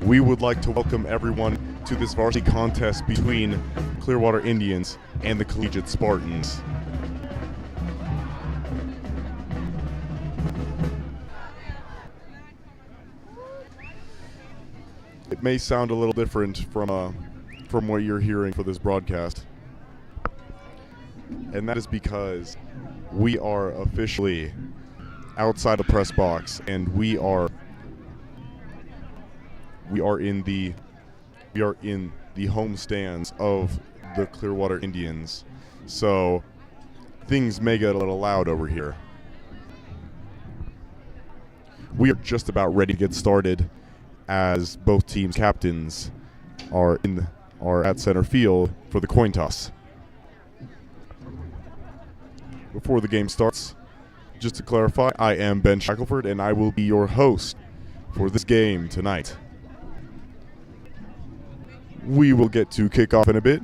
We would like to welcome everyone to this varsity contest between Clearwater Indians and the Collegiate Spartans. It may sound a little different from what you're hearing for this broadcast, and that is because we are officially outside the press box, and we are in the home stands of the Clearwater Indians. So things may get a little loud over here. We are just about ready to get started, as both teams' captains are at center field for the coin toss. Before the game starts, just to clarify, I am Ben Shackelford, and I will be your host for this game tonight. We will get to kick off in a bit,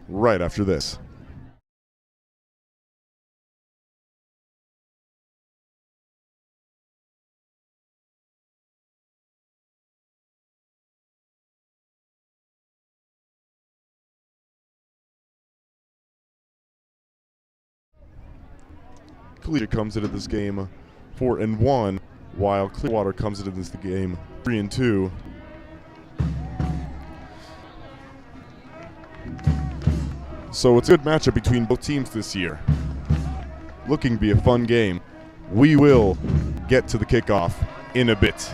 right after this. Collegiate comes into this game 4-1, while Clearwater comes into this game 3-2. So it's a good matchup between both teams this year. Looking to be a fun game. We will get to the kickoff in a bit.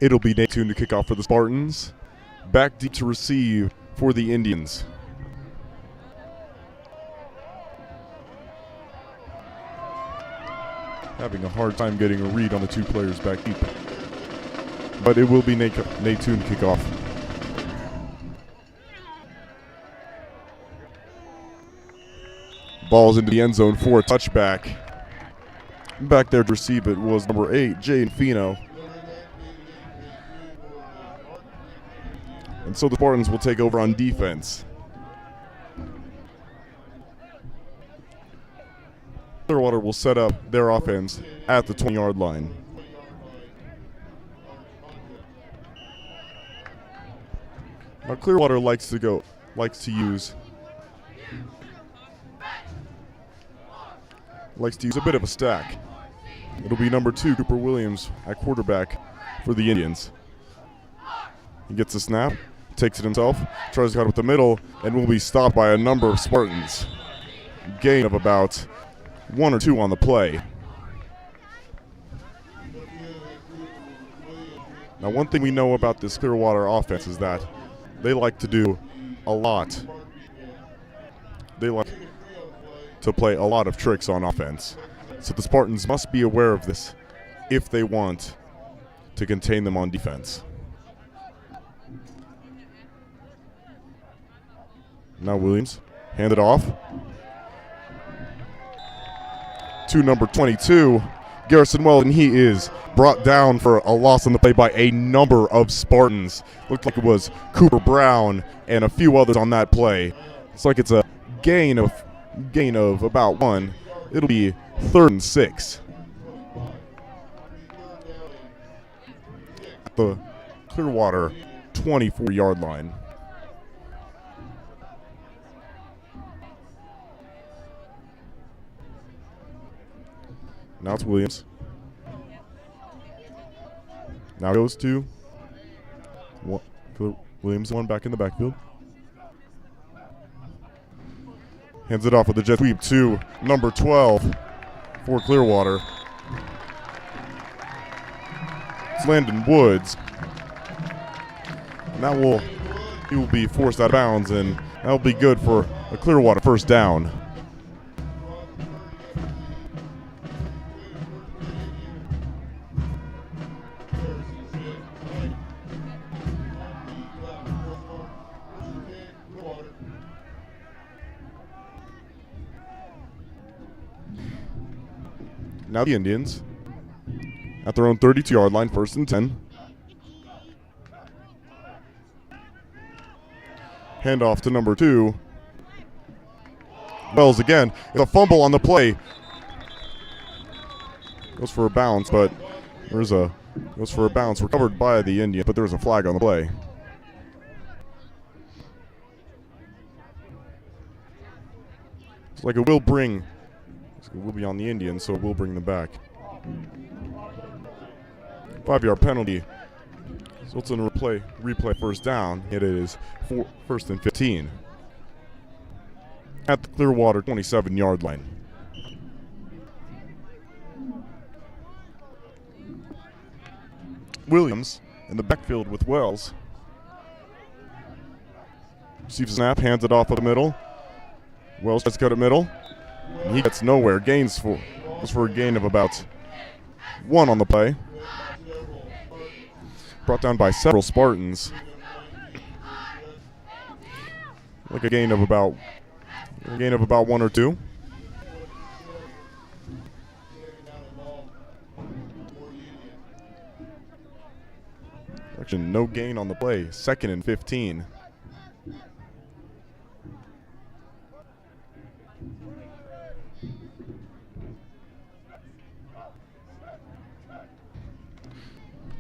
It'll be Nate Toon to kick off for the Spartans. Back deep to receive for the Indians. Having a hard time getting a read on the two players back deep. But it will be Nate Toon to kick off. Ball's into the end zone for a touchback. Back there to receive it was number 8, Jay Infino. And so the Spartans will take over on defense. Clearwater will set up their offense at the 20-yard line. Now Clearwater likes to use a bit of a stack. It'll be number 2, Cooper Williams, at quarterback for the Indians. He gets the snap, takes it himself, tries to cut up the middle, and will be stopped by a number of Spartans. Gain of about 1 or 2 on the play. Now, one thing we know about this Clearwater offense is that they like to do a lot. They like to play a lot of tricks on offense. So the Spartans must be aware of this if they want to contain them on defense. Now Williams, hand it off to number 22, Garrison Wells, and he is brought down for a loss on the play by a number of Spartans. Looked like it was Cooper Brown and a few others on that play. It's like it's a gain of about 1. It'll be 3rd and 6. At the Clearwater 24-yard line. Now it's Williams. Now goes to Williams, one back in the backfield. Hands it off with a jet sweep to number 12 for Clearwater. It's Landon Woods. And he will be forced out of bounds, and that'll be good for a Clearwater first down. Now the Indians at their own 32-yard line, 1st and 10. Handoff to number 2. Wells again. It's a fumble on the play. Goes for a bounce, but goes for a bounce recovered by the Indians, but there's a flag on the play. It's like it will be on the Indians, so it will bring them back. 5-yard penalty. So it's in a replay first down. It is 1st and 15. At the Clearwater 27-yard line. Williams in the backfield with Wells. Receives a snap, hands it off at the middle. Wells tries to cut it middle. And he gets nowhere. Goes for a gain of about 1 on the play. Brought down by several Spartans. Like a gain of about 1 or 2. Actually, no gain on the play. 2nd and 15.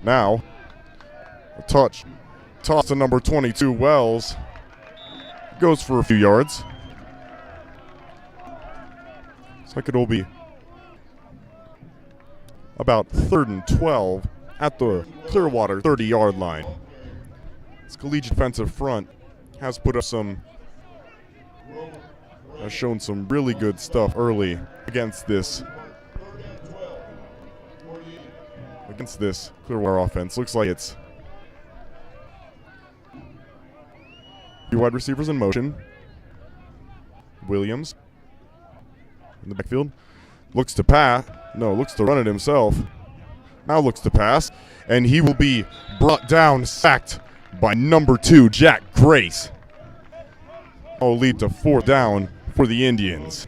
Now, a toss to number 22, Wells. Goes for a few yards. Looks like it'll be about 3rd and 12 at the Clearwater 30-yard line. This Collegiate defensive front has shown some really good stuff early against this Clearwater offense. Looks like it's 2 wide receivers in motion. Williams in the backfield. Looks to run it himself. Now looks to pass, and he will be brought down, sacked by number 2, Jack Grace. Will lead to 4th down for the Indians.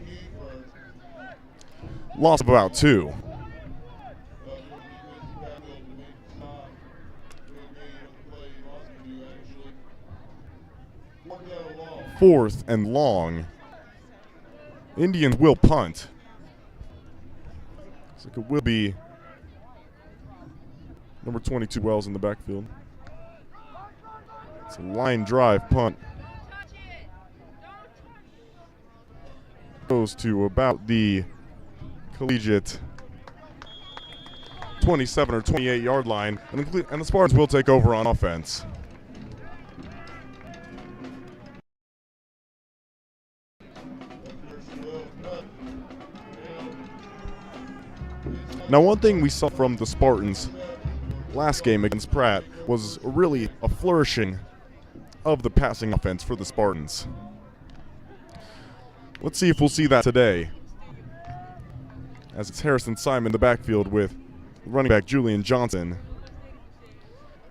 Loss of about 2. Fourth and long. Indians will punt. Looks like it will be number 22 Wells in the backfield. It's a line drive punt. Goes to about the Collegiate 27 or 28-yard line, and the Spartans will take over on offense. Now, one thing we saw from the Spartans last game against Pratt was really a flourishing of the passing offense for the Spartans. Let's see if we'll see that today, as it's Harrison Simon in the backfield with running back Julian Johnson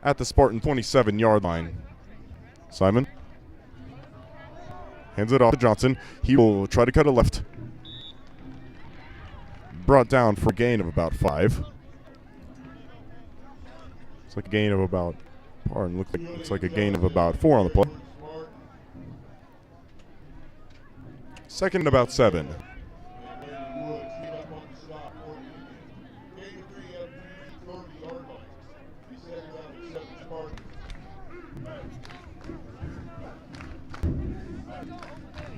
at the Spartan 27-yard line. Simon hands it off to Johnson. He will try to cut it left. brought down for a gain of about 5. It's like a gain of about, looks like a gain of about 4 on the play. Second and about 7.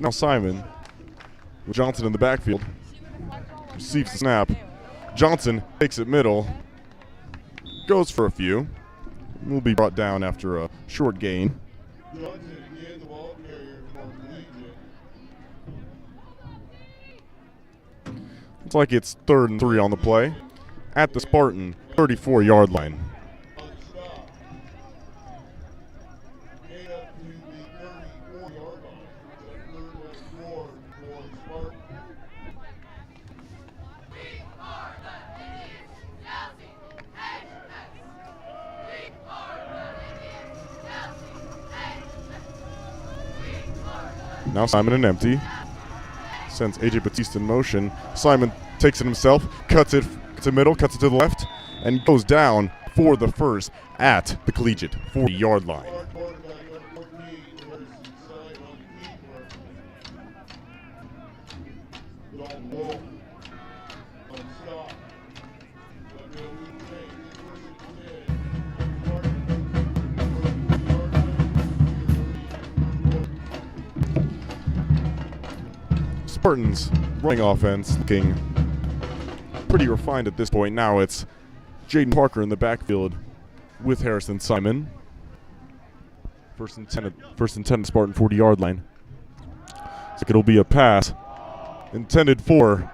Now Simon, with Johnson in the backfield, receives the snap. Johnson takes it middle, goes for a few. Will be brought down after a short gain. Looks like it's 3rd and 3 on the play at the Spartan 34-yard line. Now Simon and empty. Sends A.J. Batiste in motion. Simon takes it himself, cuts it to middle, cuts it to the left, and goes down for the first at the Collegiate 40-yard line. Spartans running offense looking pretty refined at this point. Now it's Jaden Parker in the backfield with Harrison Simon. First and 10 at Spartan 40-yard line. Looks like it'll be a pass intended for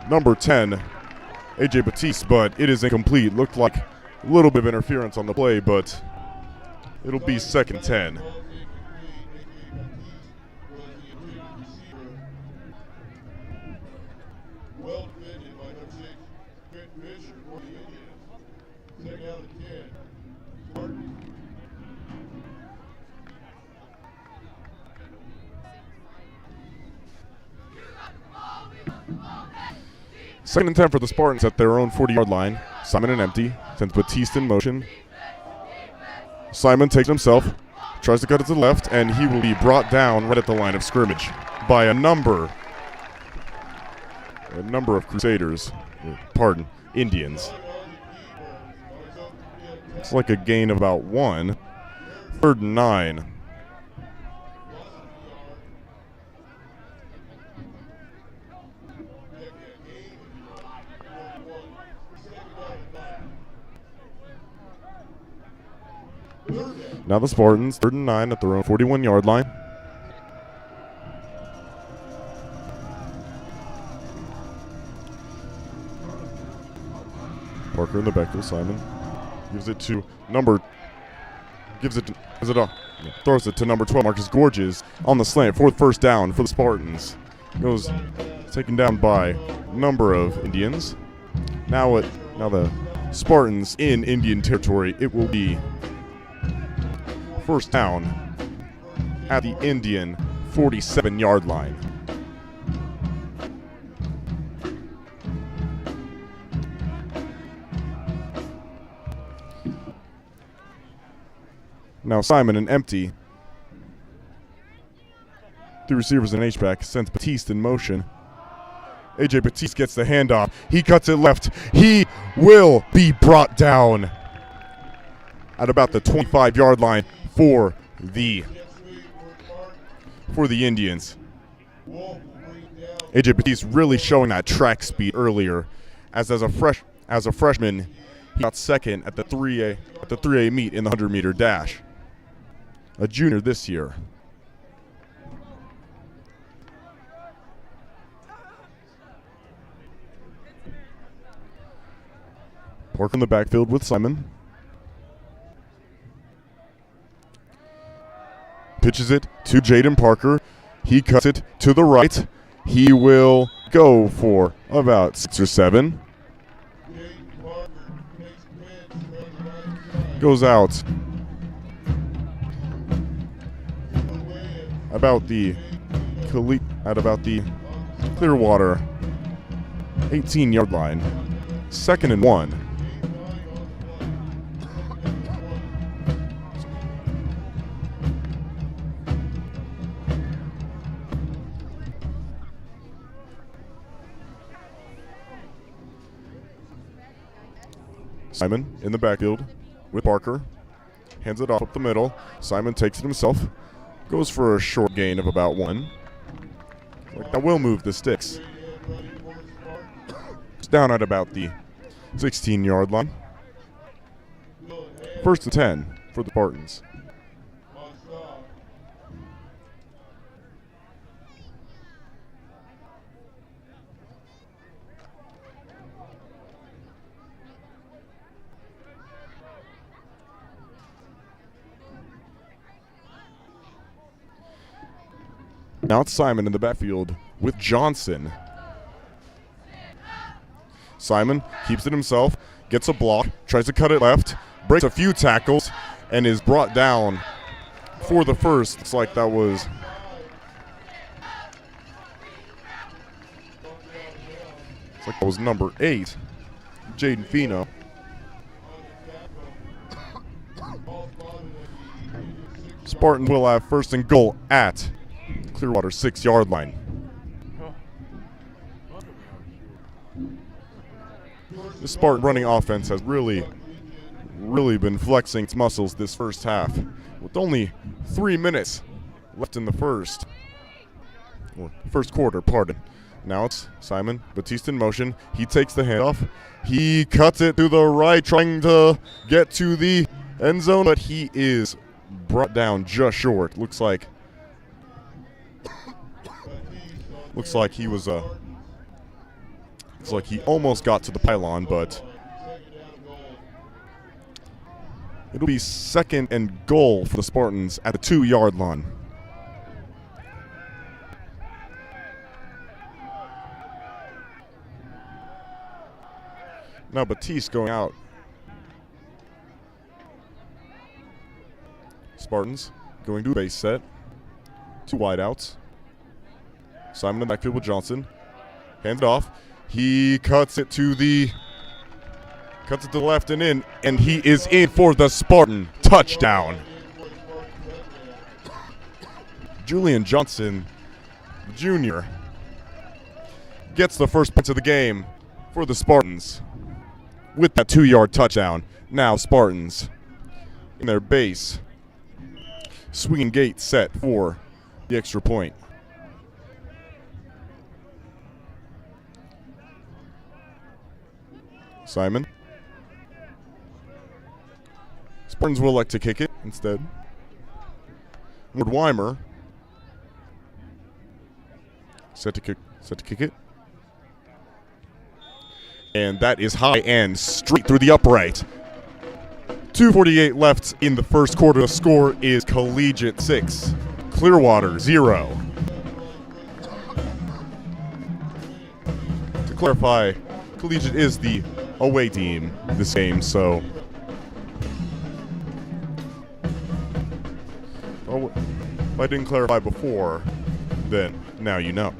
number 10, A.J. Batiste, but it is incomplete. Looked like a little bit of interference on the play, but it'll be 2nd and 10. Second and 10 for the Spartans at their own 40-yard line. Simon and empty. Sends Batiste in motion. Simon takes it himself. Tries to cut it to the left, and he will be brought down right at the line of scrimmage by a number of Crusaders. Indians. It's like a gain of about 1. 3rd and 9. Now the Spartans, 3rd and 9 at their own 41-yard line. Parker in the backfield. Simon gives it to throws it to number 12, Marcus Gorges, on the slant for the first down for the Spartans. Goes taken down by a number of Indians. Now the Spartans in Indian territory. It will be first down at the Indian 47-yard line. Now Simon and empty. 3 receivers and H-back. Sends Batiste in motion. A.J. Batiste gets the handoff. He cuts it left. He will be brought down at about the 25-yard line for the Indians. A.J. Batiste really showing that track speed earlier, as a freshman he got second at the 3A meet in the 100-meter dash. A junior this year. Parker in the backfield with Simon. Pitches it to Jaden Parker. He cuts it to the right. He will go for about 6 or 7. Goes out about the Clearwater 18-yard line. 2nd and 1. Simon in the backfield with Parker. Hands it off up the middle. Simon takes it himself. Goes for a short gain of about 1. That will move the sticks. It's down at about the 16-yard line. 1st and 10 for the Spartans. Now it's Simon in the backfield with Johnson. Simon keeps it himself, gets a block, tries to cut it left, breaks a few tackles, and is brought down for the first. It's like that was number 8, Jaden Fino. Spartans will have 1st and goal at Clearwater 6-yard line. The Spartan running offense has really been flexing its muscles this first half. With only 3 minutes left in the first quarter, pardon. Now it's Simon, Batiste in motion. He takes the handoff. He cuts it to the right, trying to get to the end zone, but he is brought down just short. Looks like he was he almost got to the pylon, but it'll be 2nd and goal for the Spartans at the 2-yard line. Now Batiste going out. Spartans going to a base set. 2 wideouts. Simon in the backfield with Johnson. Hands it off. He cuts it to the left and in, and he is in for the Spartan touchdown. Julian Johnson, Jr. gets the first point of the game for the Spartans with that 2-yard touchdown. Now Spartans in their base. Swinging gate set for the extra point. Simon. Spartans will elect to kick it instead. Ward Weimer. Set to kick it. And that is high and straight through the upright. 2:48 left in the first quarter. The score is Collegiate 6, Clearwater 0. To clarify, Collegiate is the away team this game, so if I didn't clarify before, then now you know.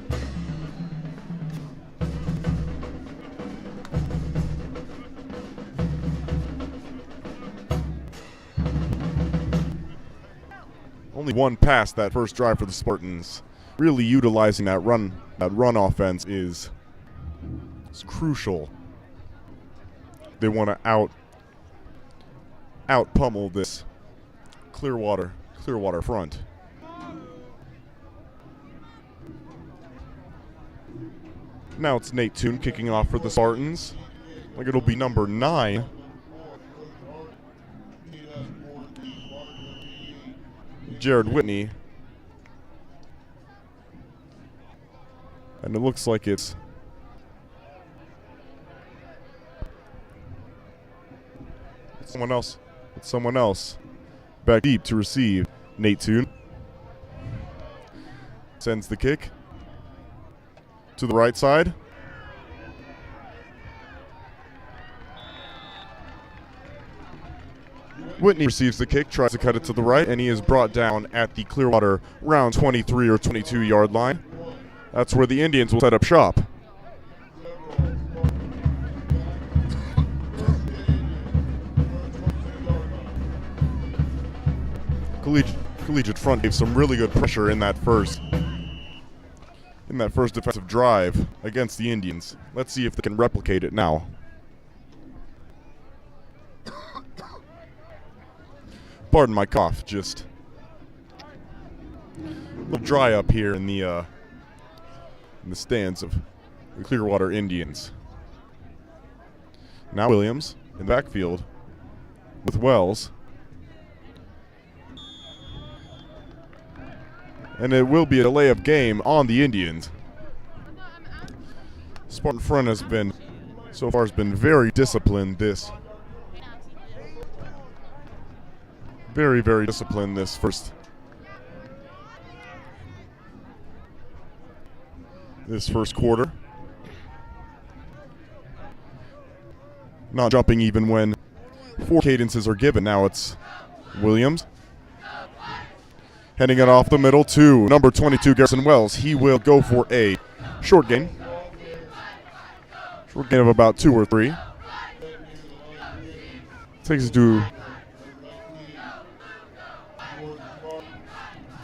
Only one pass that first drive for the Spartans. Really utilizing that run offense is crucial. They want to out pummel this Clearwater front. Now it's Nate Toon kicking off for the Spartans. Like it'll be number 9. Jared Whitney. And it looks like it's someone else back deep to receive. Nate Toon sends the kick to the right side. Whitney receives the kick, tries to cut it to the right, and he is brought down at the Clearwater round 23 or 22 yard line. That's where the Indians will set up shop. Collegiate front gave some really good pressure in that first defensive drive against the Indians. Let's see if they can replicate it now. Pardon my cough, just a little dry up here in the stands of the Clearwater Indians. Now Williams in the backfield with Wells. And it will be a delay of game on the Indians. Spartan front has been very disciplined this. Very, very disciplined this first quarter. Not jumping even when 4 cadences are given. Now it's Williams. Heading it off the middle to number 22, Garrison Wells. He will go for a short gain. Short gain of about 2 or 3. Takes it to looks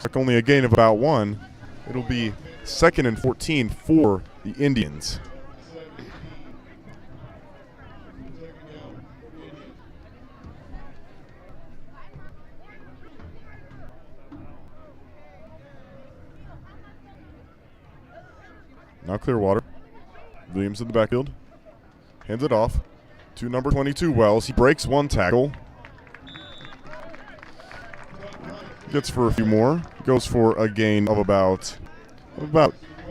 like only a gain of about 1. It'll be 2nd and 14 for the Indians. Now Clearwater. Williams in the backfield. Hands it off to number 22, Wells. He breaks 1 tackle. Gets for a few more. Goes for a gain of about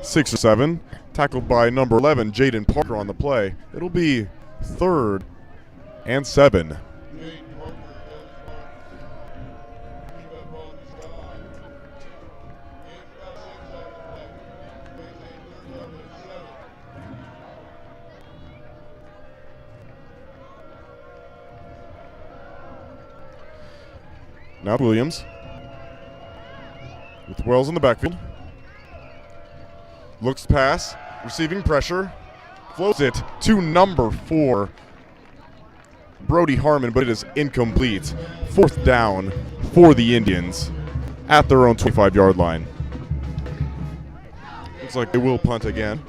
6 or 7. Tackled by number 11, Jaden Parker on the play. It'll be 3rd and 7. Now Williams with Wells in the backfield. Looks to pass, receiving pressure, floats it to number 4, Brody Harmon, but it is incomplete. 4th down for the Indians at their own 25-yard line. Looks like they will punt again.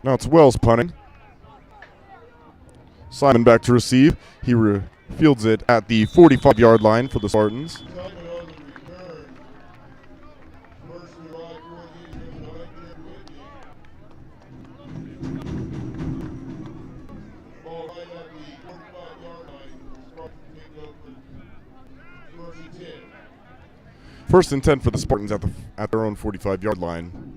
Now it's Wells punting. Simon back to receive. He fields it at the 45-yard line for the Spartans. First and 10 for the Spartans at their own 45-yard line.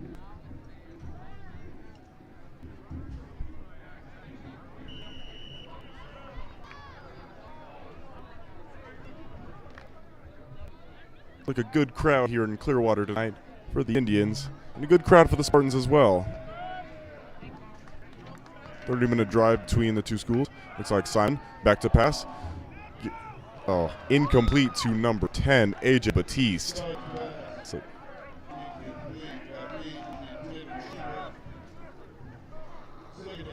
Like a good crowd here in Clearwater tonight for the Indians, and a good crowd for the Spartans as well. 30-minute drive between the two schools. Looks like Simon back to pass. Oh, incomplete to number 10, AJ Batiste. So,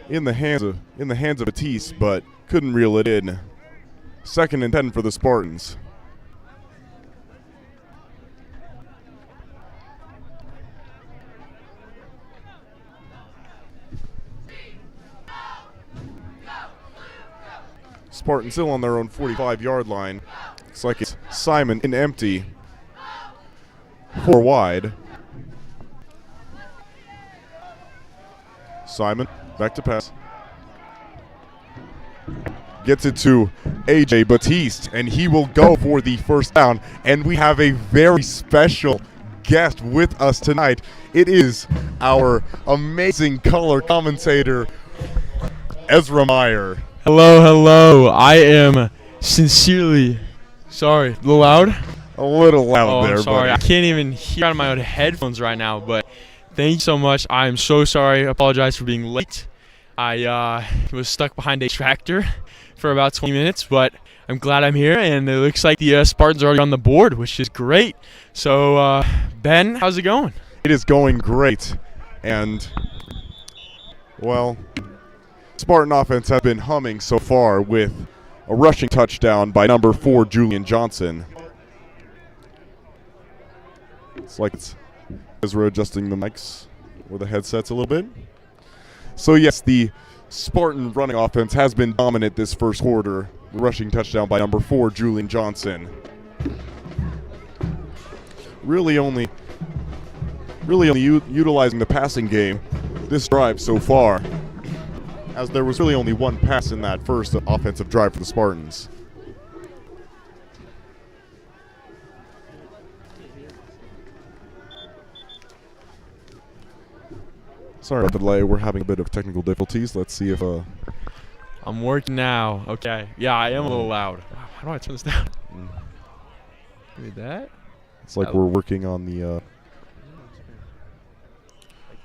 in the hands of Batiste, but couldn't reel it in. 2nd and 10 for the Spartans. Spartans still on their own 45-yard line. Looks like it's Simon in empty. 4 wide. Simon back to pass. Gets it to AJ Batiste, and he will go for the 1st down. And we have a very special guest with us tonight. It is our amazing color commentator, Ezra Meyer. Hello, hello. I am sincerely sorry. A little loud? A little loud there, I'm sorry. buddy. I can't even hear out of my own headphones right now, but Thank you so much. I am so sorry. I apologize for being late. I was stuck behind a tractor for about 20 minutes, but I'm glad I'm here, and it looks like the Spartans are already on the board, which is great. So, Ben, how's it going? It is going great, and, well, Spartan offense has been humming so far with a rushing touchdown by number 4, Julian Johnson. It's like as we're adjusting the mics or the headsets a little bit. So, yes, the Spartan running offense has been dominant this first quarter. Rushing touchdown by number 4, Julian Johnson. Really only utilizing the passing game this drive so far, as there was really only one pass in that first offensive drive for the Spartans. Sorry about the delay. We're having a bit of technical difficulties. Let's see if I'm working now. Okay. Yeah, I am a little loud. How do I turn this down? Look at that. It's like we're working on the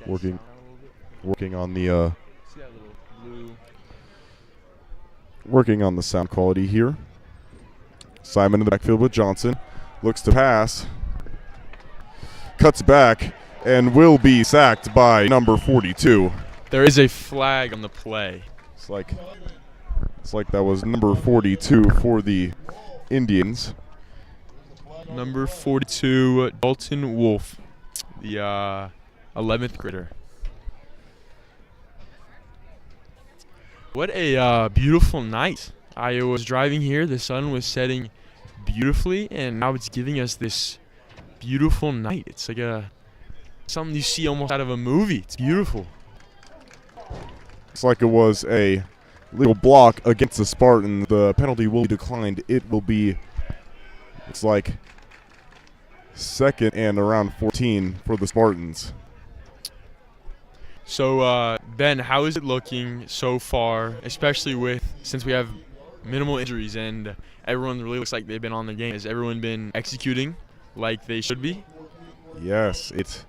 working on the sound quality here. Simon in the backfield with Johnson. Looks to pass. Cuts back and will be sacked by number 42. There is a flag on the play. It's like that was number 42 for the Indians. Number 42, Dalton Wolf, the 11th grader. What a beautiful night. I was driving here, the sun was setting beautifully, and now it's giving us this beautiful night. It's like something you see almost out of a movie. It's beautiful. It's like it was a legal block against the Spartan. The penalty will be declined. It will be, it's like, second and around 14 for the Spartans. So, Ben, how is it looking so far, especially since we have minimal injuries and everyone really looks like they've been on the game? Has everyone been executing like they should be? Yes, it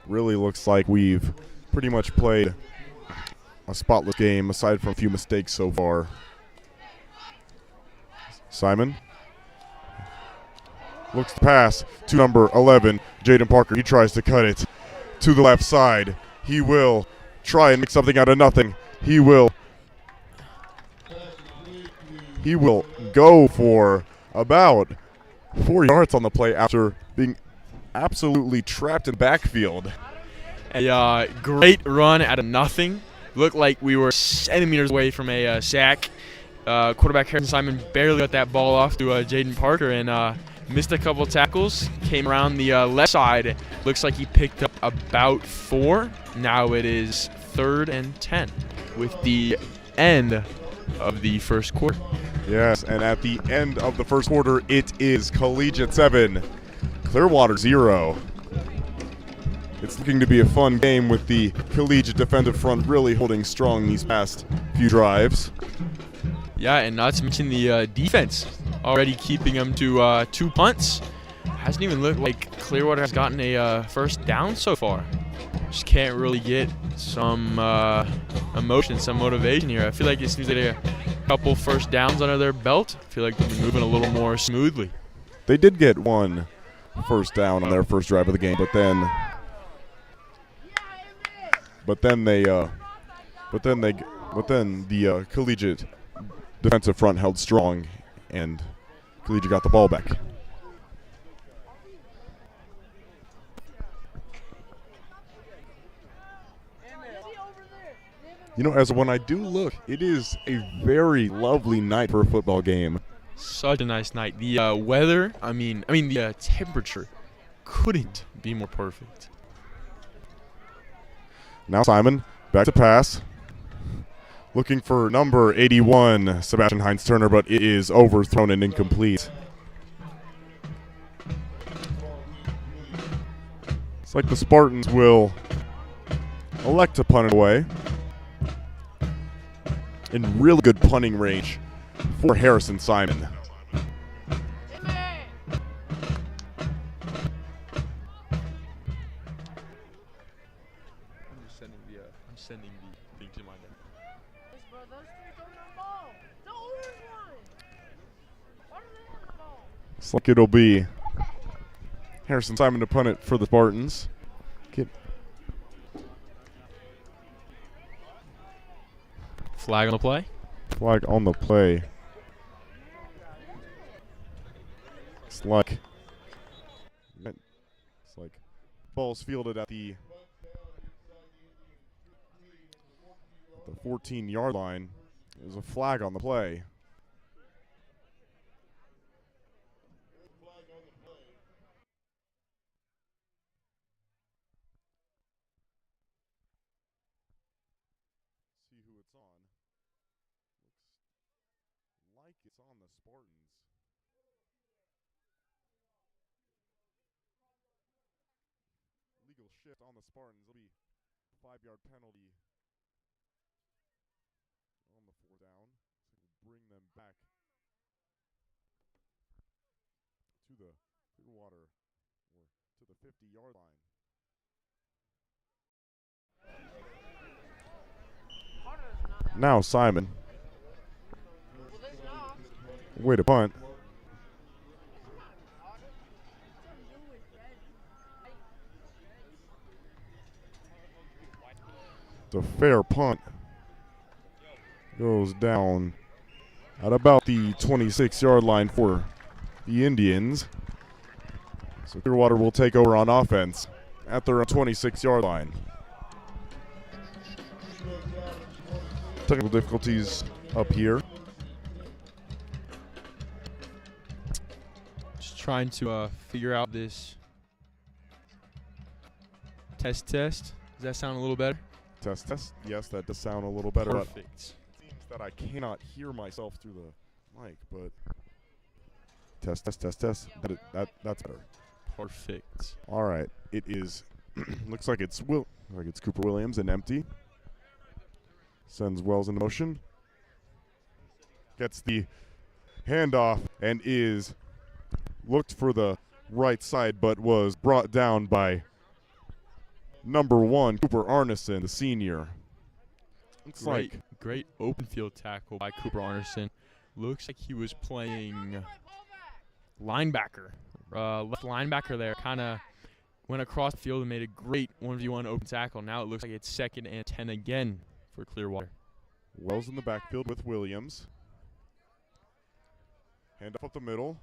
really looks like we've pretty much played a spotless game aside from a few mistakes so far. Simon looks to pass to number 11, Jaden Parker. He tries to cut it to the left side. He will try and make something out of nothing. He will go for about 4 yards on the play after being absolutely trapped in backfield. A great run out of nothing. Looked like we were centimeters away from a sack. Quarterback Harrison Simon barely got that ball off to Jaden Parker and missed a couple tackles. Came around the left side. Looks like he picked up about 4. Now it is 3rd and 10 with the end of the first quarter. Yes, and at the end of the first quarter, it is Collegiate 7, Clearwater 0. It's looking to be a fun game with the Collegiate defensive front really holding strong these past few drives. Yeah, and not to mention the defense already keeping them to 2 punts. Hasn't even looked like Clearwater has gotten a first down so far. Just can't really get some emotion, some motivation here. I feel like it seems like a couple first downs under their belt. I feel like they're moving a little more smoothly. They did get 1 first down on their first drive of the game, but then the Collegiate defensive front held strong, and Collegiate got the ball back. You know, as when I do look, it is a very lovely night for a football game. Such a nice night. The weather, the temperature couldn't be more perfect. Now Simon, back to pass. Looking for number 81, Sebastian Hines-Turner, but it is overthrown and incomplete. It's like the Spartans will elect to punt it away. In really good punting range for Harrison Simon. I'm sending the thing to my dad. Bro, those three don't have the ball. The orange one. Why do they have the ball? Looks like it'll be Harrison Simon to punt it for the Spartans. Flag on the play. Flag on the play. It's like ball's fielded at the 14-yard line. There's a flag on the play. See who it's on. Looks like it's on the Spartans. Legal shift on the Spartans. It'll be a 5-yard penalty on the 4th down. So we'll bring them back to the Clearwater or to the 50-yard line. Now Simon. Way to punt. It's a fair punt. Goes down at about the 26-yard line for the Indians. So Clearwater will take over on offense at their 26-yard line. Technical difficulties up here. Just trying to figure out this test. Does that sound a little better? Test. Yes, that does sound a little better. Perfect. It seems that I cannot hear myself through the mic, but test. That's better. Perfect. All right, it is. looks like it's Cooper Williams and empty. Sends Wells into motion. Gets the handoff and is looked for the right side, but was brought down by number 1, Cooper Arneson, the senior. Looks like Great open field tackle by Cooper Arneson. Looks like he was playing linebacker. Left linebacker there. Kind of went across the field and made a great 1v1 open tackle. Now it looks like it's 2nd and 10 again for Clearwater. Wells in the backfield with Williams. Hand up the middle.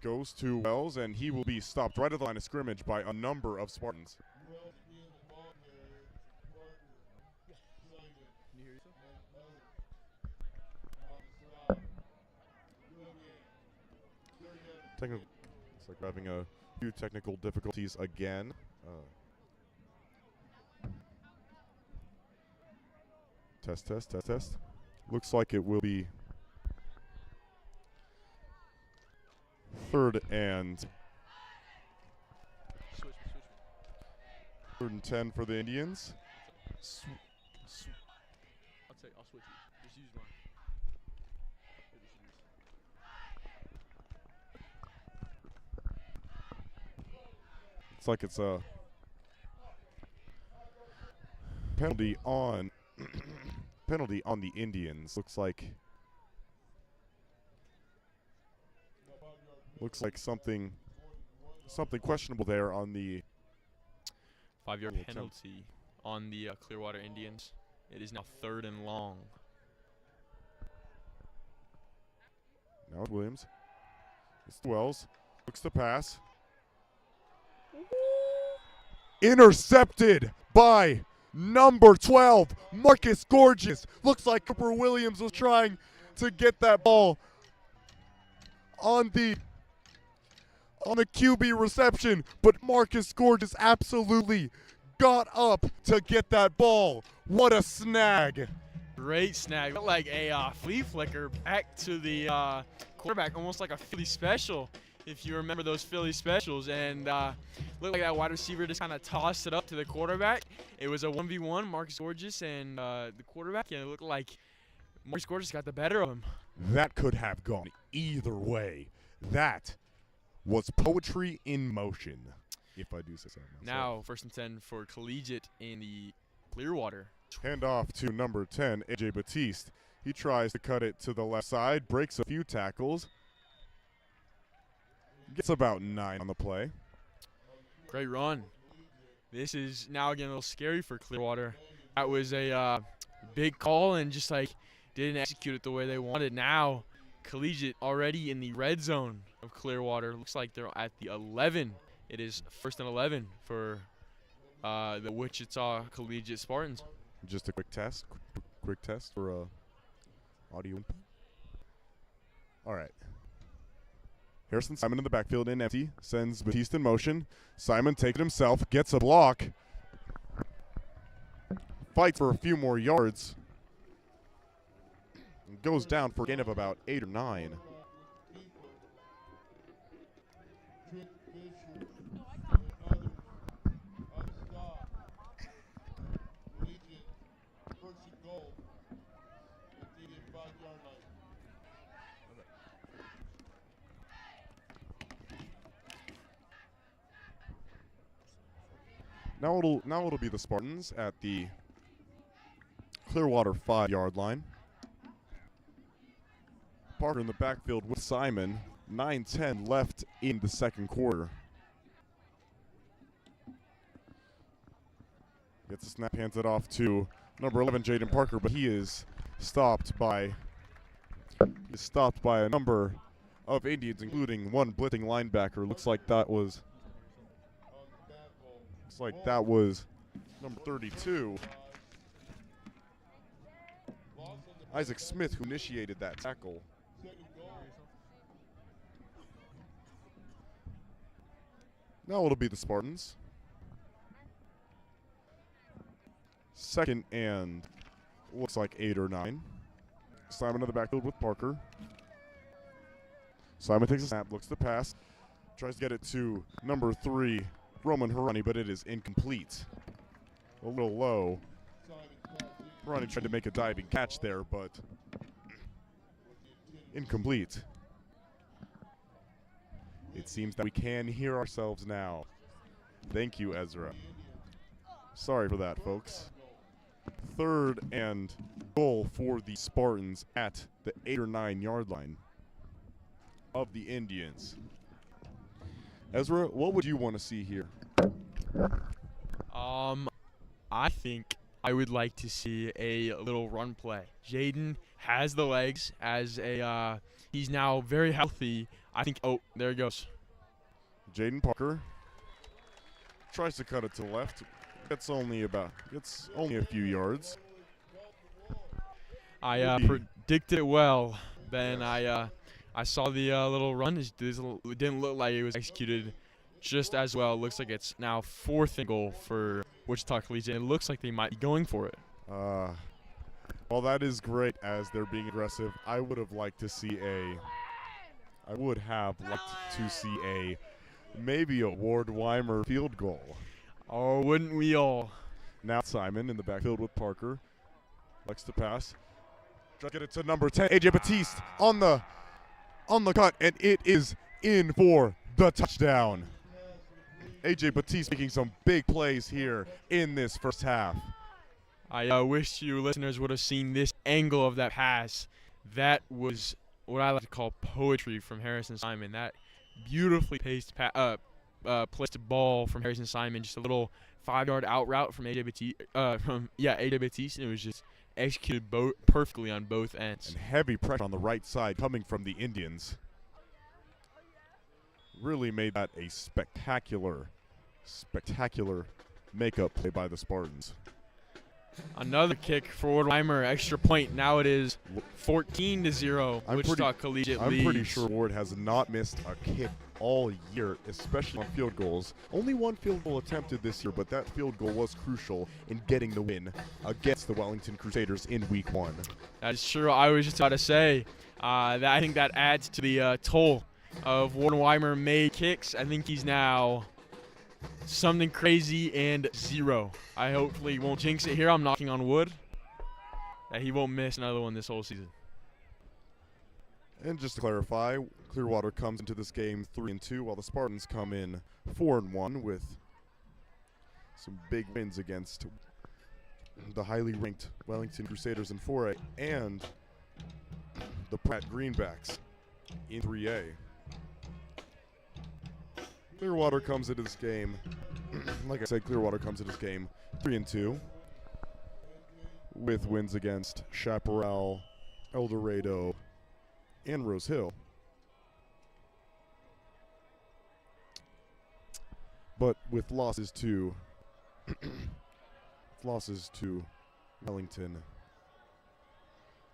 Goes to Wells, and he will be stopped right at the line of scrimmage by a number of Spartans. Technical, it's like we're having a few technical difficulties again. Test. Looks like it will be 3rd and 10 for the Indians. I'll switch you. Just use mine. It's like it's a penalty on the Indians. Looks like something questionable there on the 5-yard penalty on the Clearwater Indians. It is now 3rd and long. Now it's Williams. It's Wells. Looks to pass. Intercepted by number 12, Marcus Gorgeous. Looks like Cooper Williams was trying to get that ball on the QB reception, but Marcus Gorgeous absolutely got up to get that ball. What a snag. Great snag. Looked like a flea flicker back to the quarterback, almost like a Philly special, if you remember those Philly specials. And looked like that wide receiver just kind of tossed it up to the quarterback. It was a 1v1, Marcus Gorgeous and the quarterback, and it looked like Marcus Gorgeous got the better of him. That could have gone either way. That was poetry in motion. if I do say so myself. Now, 1st and 10 for Collegiate in the Clearwater. Hand off to number 10, A.J. Batiste. He tries to cut it to the left side, breaks a few tackles. Gets about 9 on the play. Great run. This is now getting a little scary for Clearwater. That was a big call and just like didn't execute it the way they wanted. Now, Collegiate already in the red zone of Clearwater. Looks like they're at the 11. It is 1st and 11 for the Wichita Collegiate Spartans. Just a quick test for audio input. All right. Harrison Simon in the backfield in empty, sends Batiste in motion. Simon takes it himself, gets a block. Fights for a few more yards. And goes down for a gain of about 8 or 9. Now it'll be the Spartans at the Clearwater 5-yard line. Parker in the backfield with Simon. 9:10 left in the second quarter. Gets the snap, hands it off to number 11, Jaden Parker, but he is stopped by a number of Indians, including one blitzing linebacker. Looks like that was number 32. Isaac Smith, who initiated that tackle. Now it'll be the Spartans. 2nd and looks like 8 or 9. Simon in the backfield with Parker. Simon takes a snap, looks to pass, tries to get it to number 3, Roman Harani, but it is incomplete. A little low. Harani tried to make a diving catch there, but incomplete. It seems that we can hear ourselves now. Thank you, Ezra. Sorry for that, folks. 3rd and goal for the Spartans at the 8 or 9 yard line of the Indians. Ezra, what would you want to see here? I think I would like to see a little run play. Jaden has the legs as he's now very healthy. I think, oh, there he goes. Jaden Parker tries to cut it to the left. It's only a few yards. I predicted it well. Then I saw the little run. It didn't look like it was executed just as well. It looks like it's now 4th and goal for Wichita Collegiate. It looks like they might be going for it. Well, that is great as they're being aggressive. I would have liked to see maybe a Ward Weimer field goal. Oh, wouldn't we all? Now Simon in the backfield with Parker. Likes to pass. Try to get it to number 10, A.J. Batiste on the cut, and it is in for the touchdown. A.J. Batiste making some big plays here in this first half. I wish you listeners would have seen this angle of that pass. That was what I like to call poetry from Harrison Simon. That beautifully placed ball from Harrison Simon, just a little 5-yard out route from A.J. Batiste. A.J. Batiste, and it was just executed perfectly on both ends. And heavy pressure on the right side coming from the Indians. Really made that a spectacular makeup play by the Spartans. Another kick for Ward Weimer, extra point. Now it is 14-0. Wichita Collegiate leads. I'm pretty sure Ward has not missed a kick all year, especially on field goals. Only one field goal attempted this year, but that field goal was crucial in getting the win against the Wellington Crusaders in Week 1. That is true. I was just about to say that I think that adds to the toll of Ward Weimer made kicks. I think he's now something crazy and 0. I hopefully won't jinx it here. I'm knocking on wood that he won't miss another one this whole season. And just to clarify, Clearwater comes into this game 3-2, while the Spartans come in 4-1 with some big wins against the highly ranked Wellington Crusaders in 4A and the Pratt Greenbacks in 3A. Clearwater comes into this game, like I said, Clearwater comes into this game 3-2 with wins against Chaparral, El Dorado, and Rose Hill. But with losses to Wellington.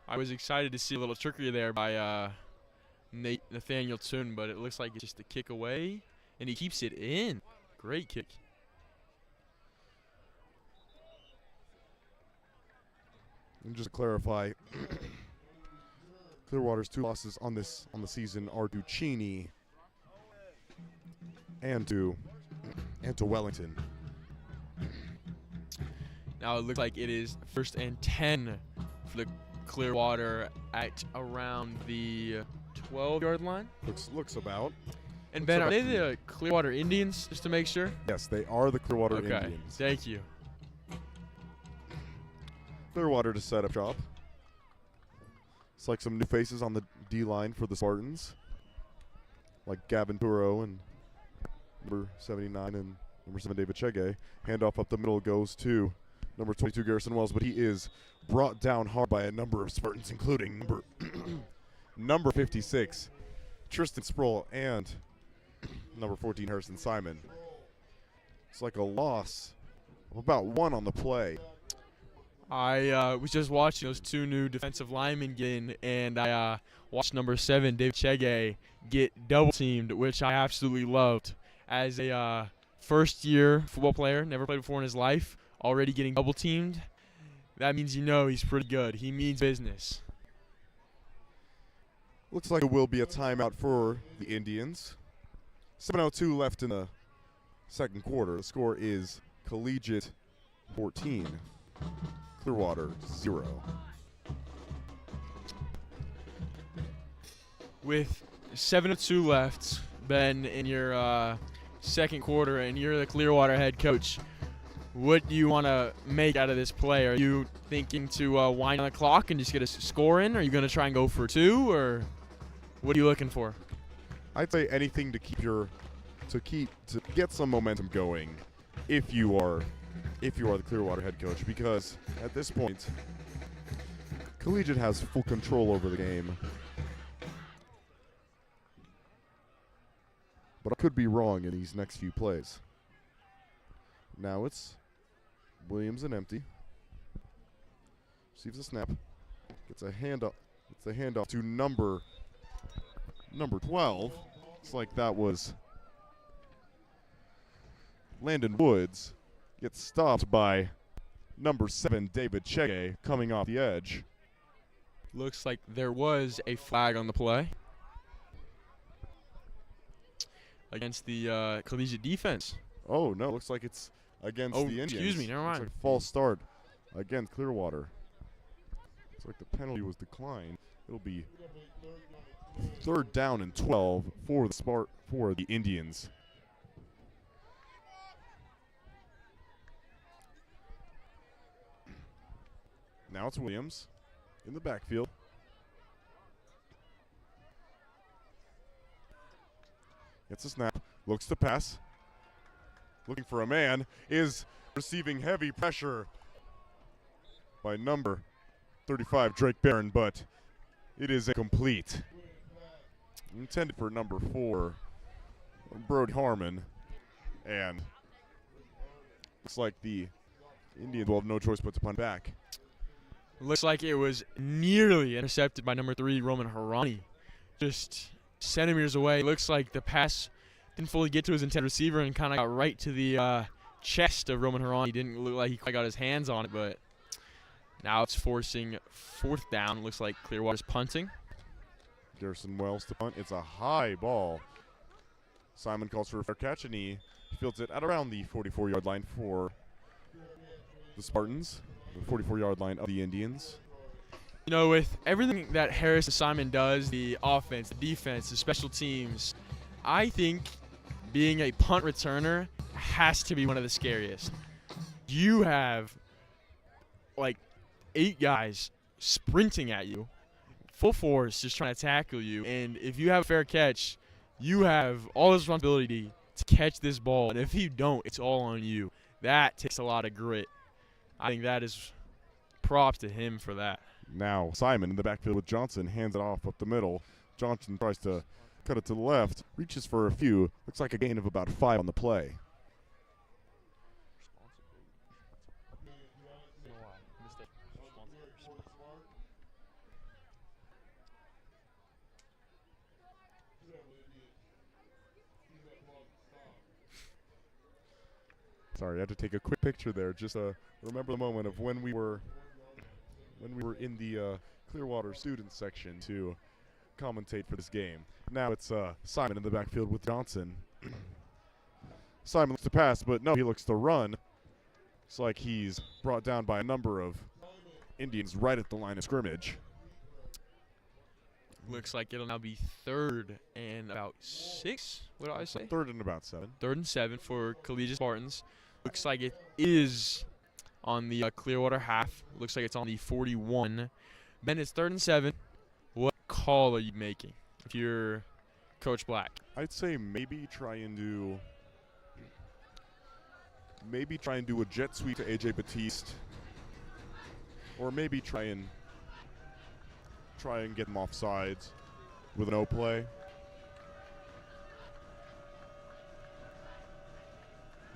I was excited to see a little trickery there by Nathaniel Toon, but it looks like it's just a kick away, and he keeps it in. Great kick. And just to clarify, Clearwater's 2 losses on the season are to Cheney and to Wellington. Now it looks like it is 1st and 10 for the Clearwater at around the 12-yard line. Looks about. And Ben, are they the Clearwater Indians, just to make sure? Yes, they are the Clearwater Okay, Indians. thank you. Clearwater to set up shop. It's like some new faces on the D-line for the Spartans, like Gavin Turo and number 79 and number 7 David Chege. Handoff up the middle goes to number 22 Garrison Wells, but he is brought down hard by a number of Spartans, including number 56 Tristan Sproul and number 14 Harrison Simon. It's like a loss of about 1 on the play. I was just watching those 2 new defensive linemen get in, and I watched number 7, David Chege, get double-teamed, which I absolutely loved. As a first-year football player, never played before in his life, already getting double-teamed, that means you know he's pretty good. He means business. Looks like it will be a timeout for the Indians. 7:02 left in the second quarter. The score is Collegiate 14. Clearwater 0. With 7:02 left, Ben, in your second quarter, and you're the Clearwater head coach, what do you want to make out of this play? Are you thinking to wind on the clock and just get a score in? Are you going to try and go for 2, or what are you looking for? I'd say anything to get some momentum going if you are the Clearwater head coach, because at this point Collegiate has full control over the game. But I could be wrong in these next few plays. Now it's Williams and empty. Receives a snap. Gets a handoff. It's a handoff to number 12. It's like that was Landon Woods. Gets stopped by number 7, David Chege, coming off the edge. Looks like there was a flag on the play against the Collegiate defense. Oh, no, looks like it's against the Indians. Excuse me, never mind. Looks like false start against Clearwater. Looks like the penalty was declined. It'll be 3rd down and 12 for the Indians. Now it's Williams in the backfield. Gets a snap, looks to pass. Looking for a man, is receiving heavy pressure by number 35, Drake Barron, but it is incomplete. Intended for number 4, Brody Harmon. And looks like the Indians will have no choice but to punt back. Looks like it was nearly intercepted by number 3, Roman Harani. Just centimeters away. Looks like the pass didn't fully get to his intended receiver and kind of got right to the chest of Roman Harani. Didn't look like he quite got his hands on it, but now it's forcing 4th down. Looks like Clearwater's punting. Garrison Wells to punt. It's a high ball. Simon calls for a fair catch, and he fields it at around the 44-yard line for the Spartans. The 44-yard line of the Indians. You know, with everything that Harris and Simon does, the offense, the defense, the special teams, I think being a punt returner has to be one of the scariest. You have like 8 guys sprinting at you, full force, just trying to tackle you, and if you have a fair catch, you have all this responsibility to catch this ball, and if you don't, it's all on you. That takes a lot of grit. I think that is props to him for that. Now Simon in the backfield with Johnson, hands it off up the middle. Johnson tries to cut it to the left, reaches for a few. Looks like a gain of about 5 on the play. Sorry, I had to take a quick picture there. Just remember the moment of when we were in the Clearwater students section to commentate for this game. Now it's Simon in the backfield with Johnson. Simon looks to pass, but no, he looks to run. It's like he's brought down by a number of Indians right at the line of scrimmage. Looks like it'll now be 3rd and about 6. What do I say? 3rd and about 7. 3rd and 7 for Collegiate Spartans. Looks like it is on the Clearwater half. Looks like it's on the 41. Ben, it's 3rd and 7. What call are you making if you're Coach Black? I'd say maybe try and do a jet sweep to AJ Batiste, or maybe try and get him off sides with an O play.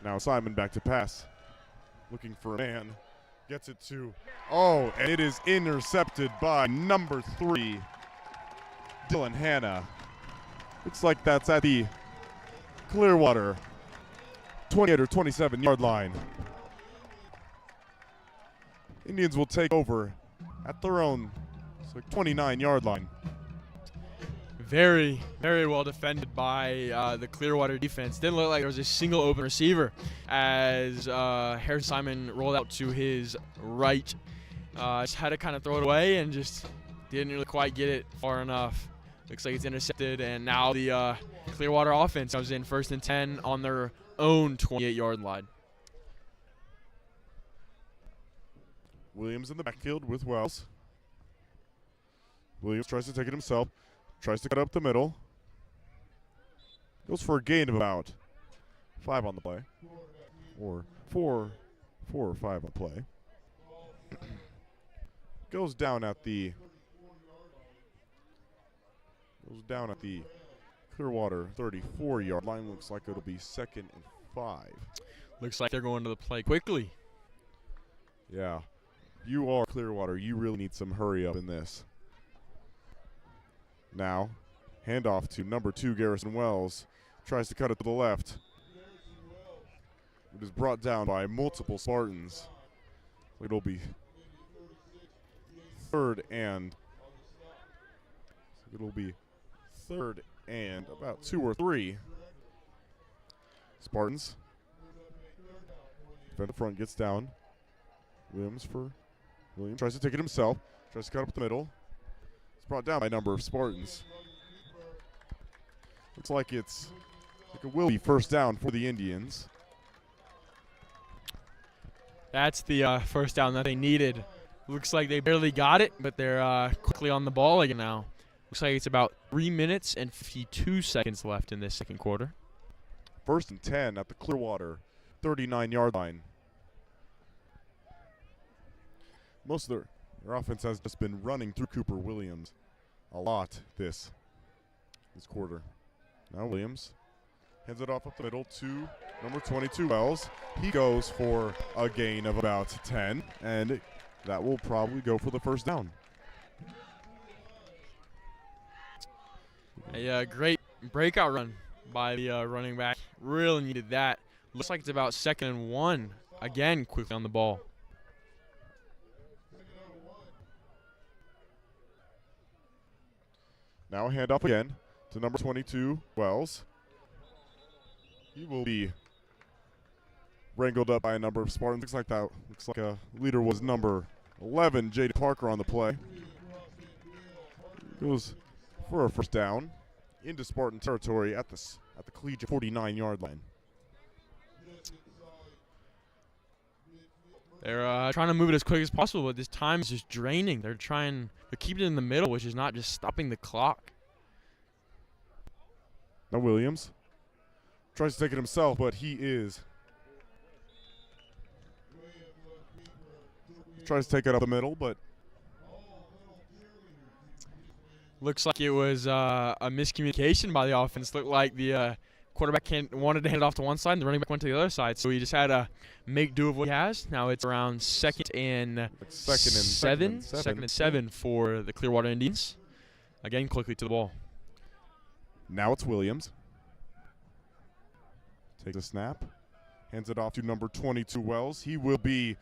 Now Simon back to pass, looking for a man, gets it to, and it is intercepted by number 3, Dylan Hanna. Looks like that's at the Clearwater 28 or 27 yard line. Indians will take over at their own 29 yard line. Very, very well defended by the Clearwater defense. Didn't look like there was a single open receiver as Harris Simon rolled out to his right. Just had to kind of throw it away and just didn't really quite get it far enough. Looks like it's intercepted, and now the Clearwater offense comes in 1st and 10 on their own 28-yard line. Williams in the backfield with Wells. Williams tries to take it himself. Tries to cut up the middle. Goes for a gain of about 5 on the play. Or 4 or 5 on the play. Goes down at the Clearwater 34-yard line. Looks like it'll be 2nd and 5. Looks like they're going to the play quickly. Yeah. You are Clearwater. You really need some hurry up in this. Now, handoff to number 2, Garrison Wells. Tries to cut it to the left. It is brought down by multiple Spartans. It'll be 3rd and about 2 or 3. Spartans. Defend the front, gets down. Williams tries to take it himself. Tries to cut up the middle. Brought down by a number of Spartans. Looks like it will be 1st down for the Indians. That's the 1st down that they needed. Looks like they barely got it, but they're quickly on the ball again now. Looks like it's about 3 minutes and 52 seconds left in this 2nd quarter. 1st and 10 at the Clearwater 39-yard line. Most of their offense has just been running through Cooper Williams a lot this quarter. Now Williams hands it off up the middle to number 22, Wells. He goes for a gain of about 10, and that will probably go for the 1st down. A great breakout run by the running back. Really needed that. Looks like it's about 2nd and 1. Again, quickly on the ball. Now a handoff again to number 22, Wells. He will be wrangled up by a number of Spartans. Looks like a leader was number 11, Jaden Parker, on the play. Goes for a first down into Spartan territory at the Collegiate 49-yard line. They're trying to move it as quick as possible, but this time is just draining. They're keeping it in the middle, which is not just stopping the clock. Now Williams tries to take it himself, but he tries to take it up the middle, but looks like it was a miscommunication by the offense. Looked like the quarterback wanted to hand it off to one side, and the running back went to the other side. So he just had to make do of what he has. Now it's around second and seven for the Clearwater Indians. Again, quickly to the ball. now it's Williams. Takes a snap, hands it off to number 22 Wells. He will be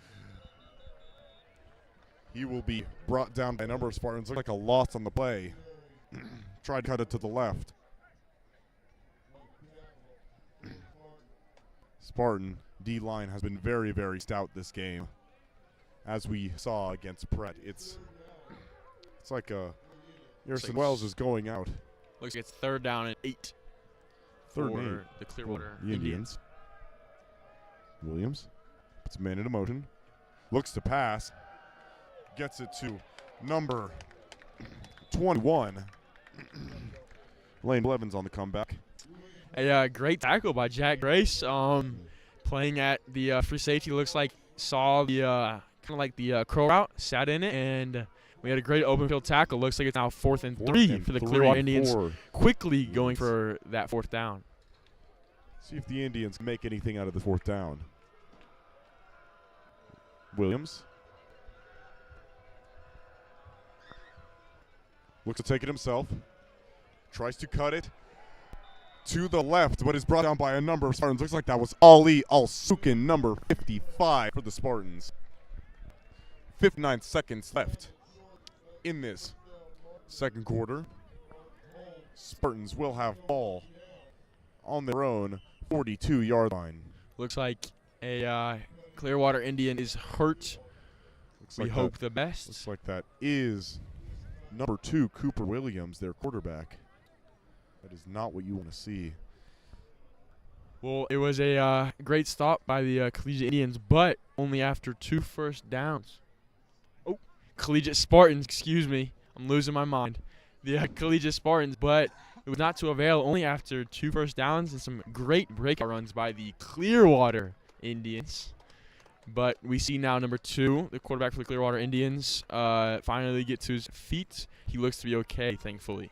brought down by a number of Spartans. Looked like a loss on the play. Tried to cut it to the left. Spartan D-line has been very, very stout this game. As we saw against Brett, it's like Harrison Wells is going out. Looks like it's 3rd down and 8 for the Clearwater Indians. Williams puts a man into motion, looks to pass, gets it to number 21. Lane Blevins on the comeback. A great tackle by Jack Grace. Playing at the free safety, looks like saw the kind of like the crow route, sat in it, and we had a great open field tackle. Looks like it's now 4th and 3 for the Clearwater Indians. Quickly going for that 4th down. See if the Indians can make anything out of the 4th down. Williams looks to take it himself. Tries to cut it to the left, but is brought down by a number of Spartans. Looks like that was Ali Al-Sukin, number 55 for the Spartans. 59 seconds left in this second quarter. Spartans will have ball on their own 42-yard line. Looks like a Clearwater Indian is hurt. We hope the best. Looks like that is number 2, Cooper Williams, their quarterback. That is not what you want to see. Well, it was a great stop by the Collegiate Indians, but only after 2 first downs. Oh, Collegiate Spartans, excuse me. I'm losing my mind. The Collegiate Spartans, but it was not to avail, only after 2 first downs and some great breakout runs by the Clearwater Indians. But we see now number 2, the quarterback for the Clearwater Indians, finally get to his feet. He looks to be okay, thankfully.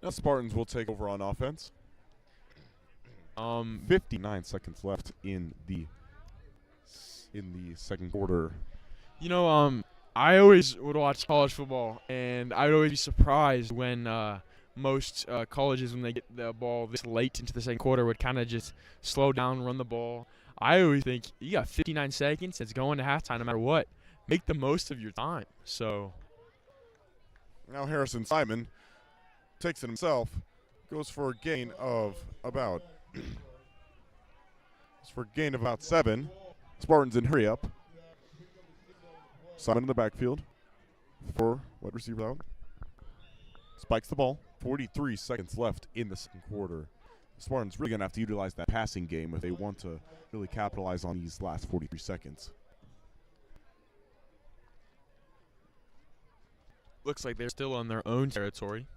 Now Spartans will take over on offense. 59 seconds left in the second quarter. You know, I always would watch college football, and I would always be surprised when most colleges, when they get the ball this late into the second quarter, would kind of just slow down, run the ball. I always think you got 59 seconds. It's going to halftime no matter what. Make the most of your time. So now Harrison Simon takes it himself, goes for a gain of about 7. Spartans in hurry up. Simon in the backfield for wide receiver out. Spikes the ball. 43 seconds left in the second quarter. The Spartans really going to have to utilize that passing game if they want to really capitalize on these last 43 seconds. looks like they're still on their own territory.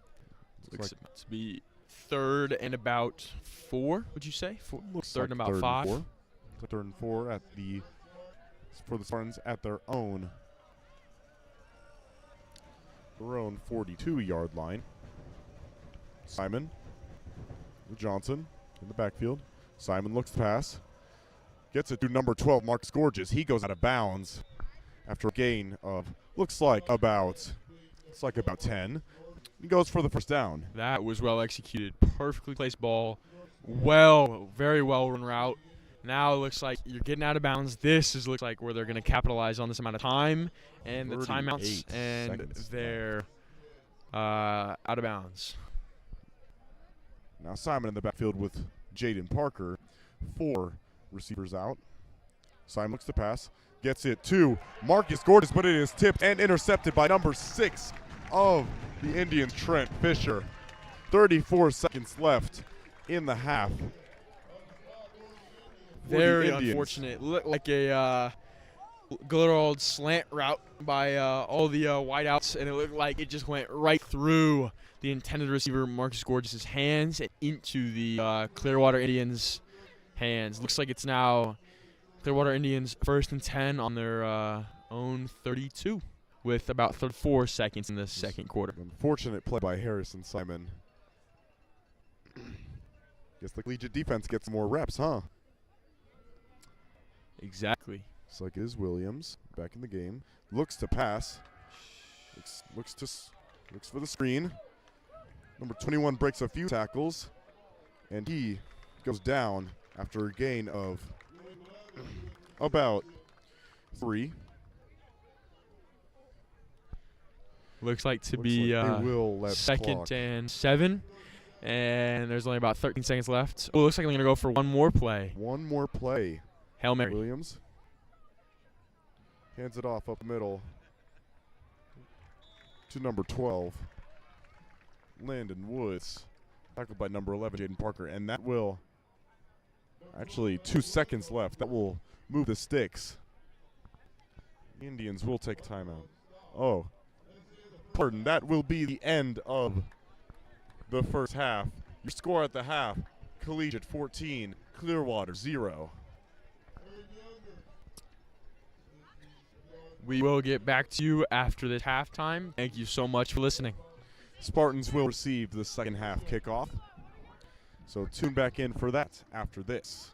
Looks like to be 3rd and about 4, would you say? 3rd and about 5. 3rd and 4 at for the Spartans at their own 42-yard line. Simon Johnson in the backfield. Simon looks to pass. Gets it to number 12, Marcus Gorges. He goes out of bounds after a gain of looks like about 10. He goes for the first down. That was well executed. Perfectly placed ball. Very well run route. Now it looks like you're getting out of bounds. Looks like where they're going to capitalize on this amount of time and the timeouts, and they're out of bounds. Now Simon in the backfield with Jaden Parker. 4 receivers out. Simon looks to pass. Gets it to Marcus Gorgeous, but it is tipped and intercepted by number 6 of the Indians, Trent Fisher. 34 seconds left in the half. Very unfortunate. Looked like a good old slant route by all the wideouts, and it looked like it just went right through the intended receiver, Marcus Gorgeous' hands, and into the Clearwater Indians' hands. Looks like it's now Clearwater Indians 1st and 10 on their own 32 with about 34 seconds in the second quarter. Unfortunate play by Harrison Simon. Guess the Collegiate defense gets more reps, huh? Exactly. Looks like it is Williams back in the game. Looks to pass. Looks for the screen. Number 21 breaks a few tackles, and he goes down after a gain of about 3. Looks like They will let 2nd clock. and 7, and there's only about 13 seconds left. Oh, looks like they're going to go for one more play. One more play. Hail Mary. Williams hands it off up middle to number 12, Landon Woods, tackled by number 11, Jaden Parker, and that will actually 2 seconds left. That will move the sticks. The Indians will take timeout. Oh, pardon. That will be the end of the first half. Your score at the half: Collegiate 14, Clearwater 0. We will get back to you after this halftime. Thank you so much for listening. Spartans will receive the second half kickoff. So tune back in for that after this.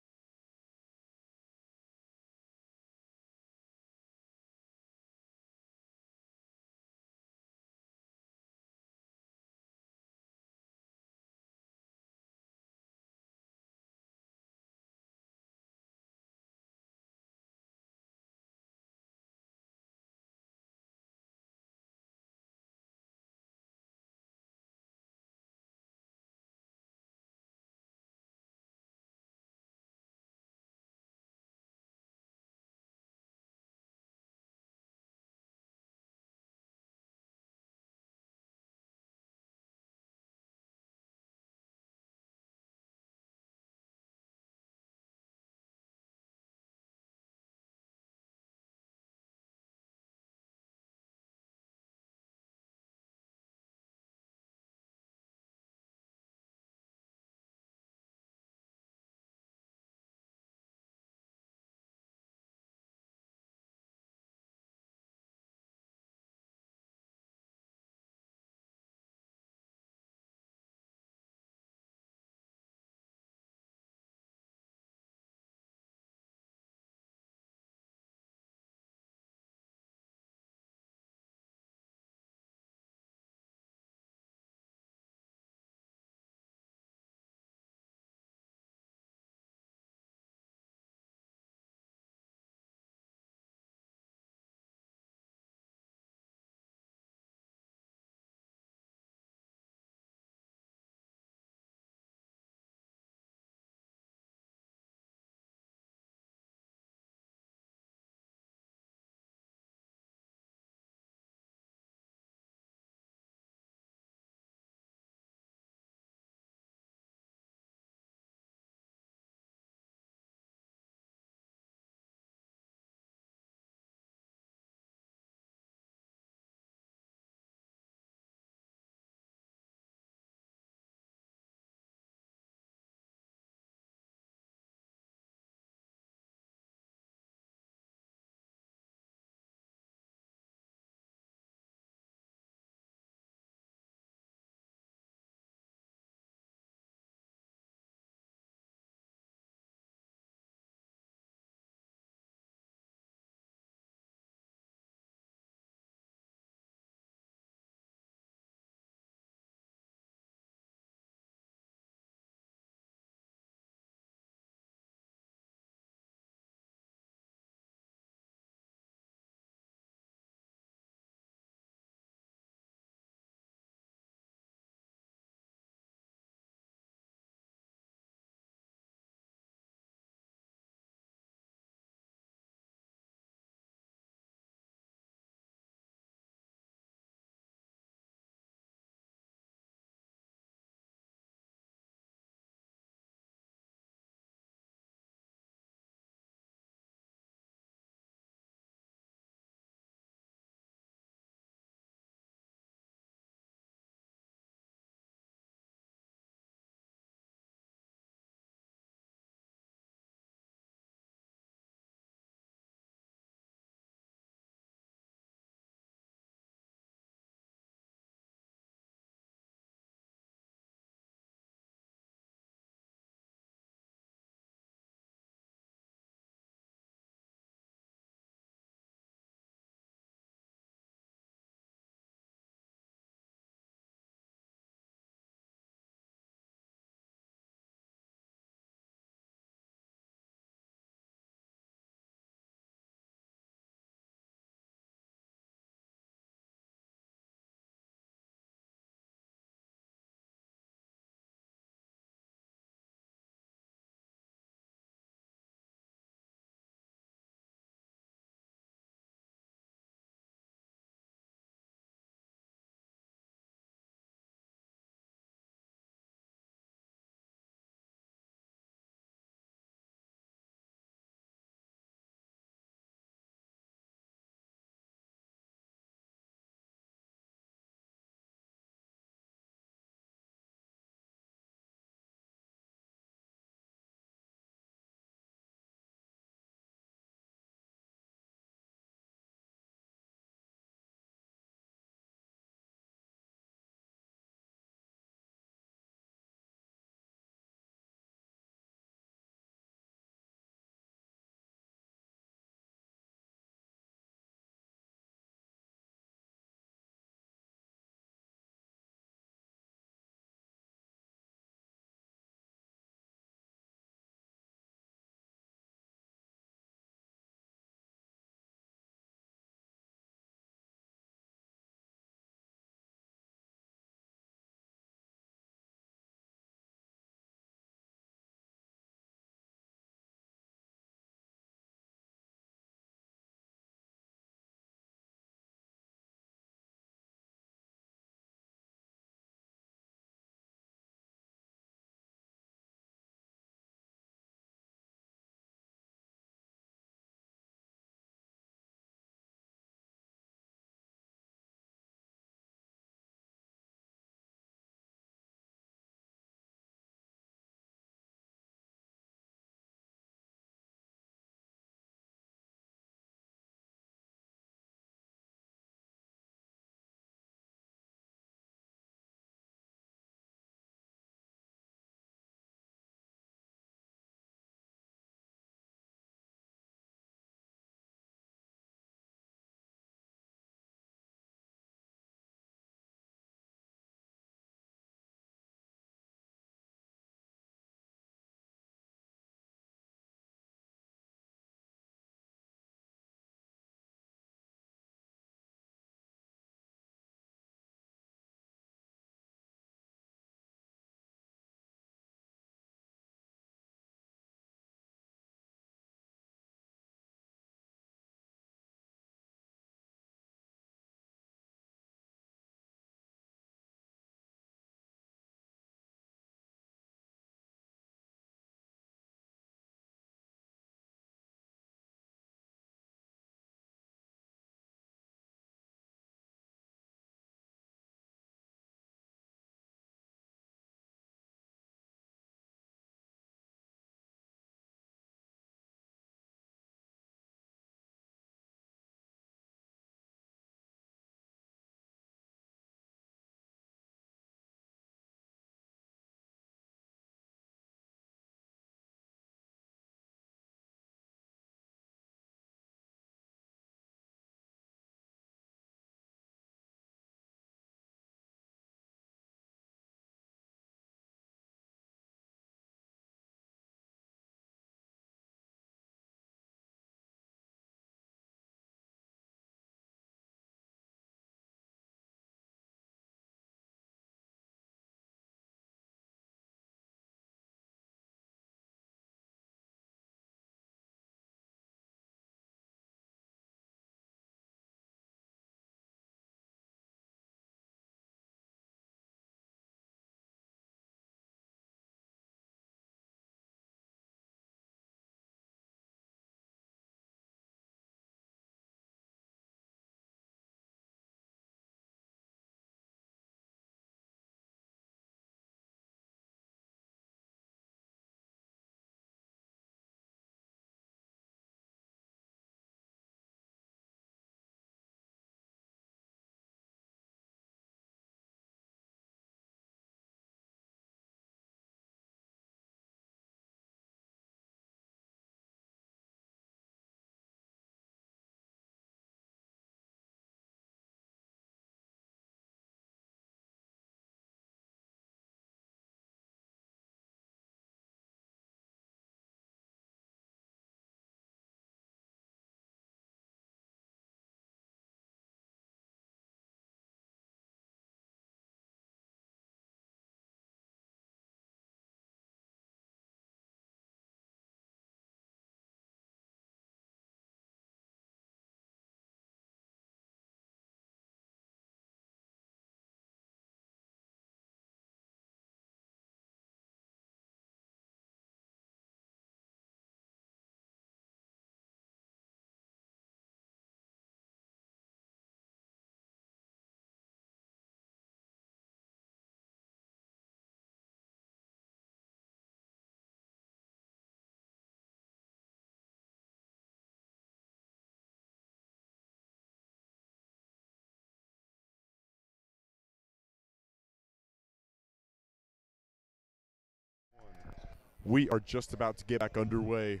We are just about to get back underway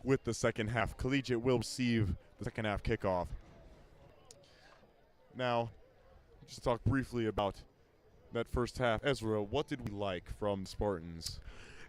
with the second half. Collegiate will receive the second half kickoff. Now, just talk briefly about that first half. Ezra, what did we like from the Spartans?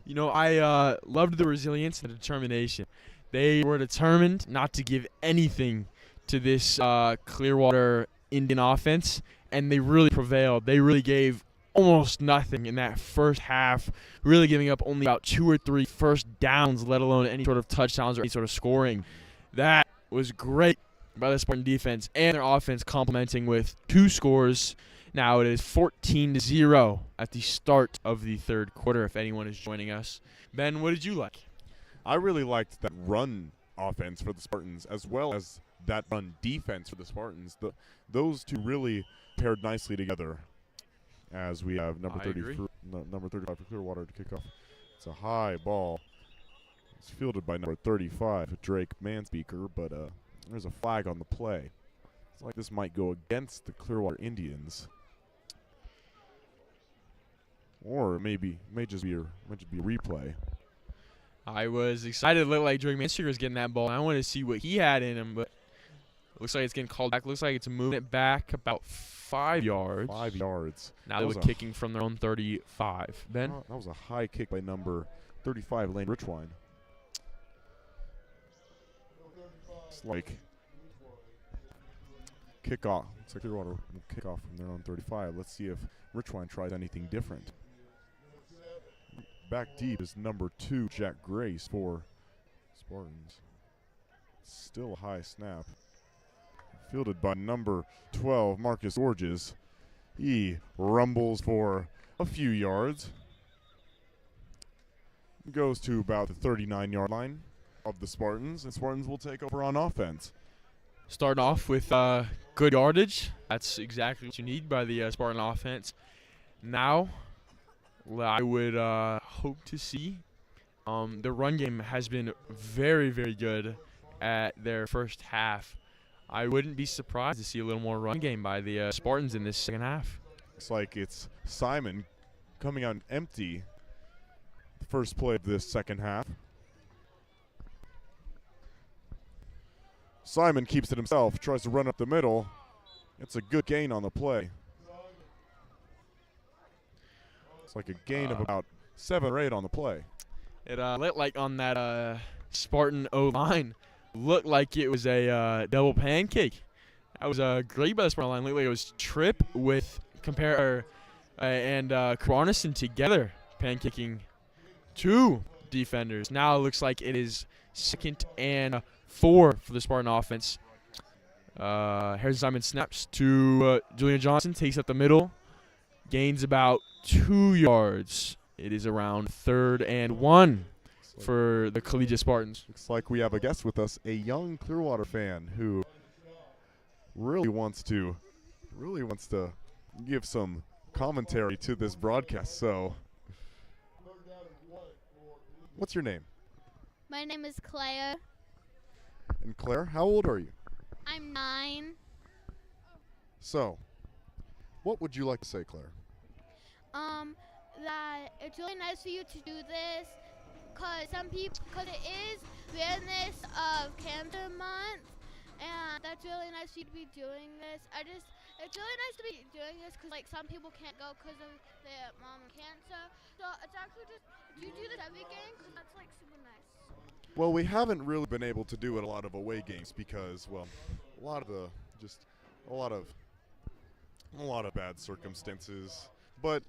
You know, I loved the resilience and the determination. They were determined not to give anything to this Clearwater Indian offense, and they really prevailed. They really gave almost nothing in that first half, really giving up only about 2 or 3 first downs, let alone any sort of touchdowns or any sort of scoring. That was great by the Spartan defense, and their offense complementing with 2 scores. Now it is 14-0 at the start of the third quarter, if anyone is joining us. Ben, what did you like? I really liked that run offense for the Spartans as well as that run defense for the Spartans. Those two really paired nicely together as we have number 35 for Clearwater to kick off. It's a high ball. It's fielded by number 35, Drake Manspeaker, but there's a flag on the play. It's like this might go against the Clearwater Indians. Or it may just be a replay. I was excited. It looked like Drake Manspeaker was getting that ball. I wanted to see what he had in him, but it looks like it's getting called back. Looks like it's moving it back about 5 yards. 5 yards. Now they're kicking from their own 35. Ben? That was a high kick by number 35, Lane Richwine. It's like kickoff. Looks like Clearwater will kick off from their own 35. Let's see if Richwine tries anything different. Back deep is number 2, Jack Grace for Spartans. Still a high snap. Fielded by number 12, Marcus Orges. He rumbles for a few yards. Goes to about the 39-yard line of the Spartans, and Spartans will take over on offense. Starting off with good yardage. That's exactly what you need by the Spartan offense. Now, I would hope to see. The run game has been very, very good at their first half. I wouldn't be surprised to see a little more run game by the Spartans in this second half. Looks like it's Simon coming out empty the first play of this second half. Simon keeps it himself, tries to run up the middle. It's a good gain on the play. It's like a gain of about 7 or 8 on the play. It looked like on that Spartan O-line, looked like it was a double pancake. That was great by the Spartan line. Looked like it was Tripp with and Karnison together pancaking 2 defenders. Now it looks like it is 2nd and 4 for the Spartan offense. Harrison Simon snaps to Julian Johnson, takes up the middle, gains about 2 yards. It is around 3rd and 1 for the Collegiate Spartans. Looks like we have a guest with us, a young Clearwater fan who really wants to give some commentary to this broadcast. So, what's your name? My name is Claire. And Claire, how old are you? I'm 9. So, what would you like to say, Claire? That it's really nice for you to do this, cause it is Awareness of Cancer Month, and that's really nice for you to be doing this. It's really nice to be doing this, cause like some people can't go because of their mom and cancer. So it's actually just, do you do this every game? Cause that's like super nice. Well, we haven't really been able to do it a lot of away games because, well, a lot of bad circumstances, but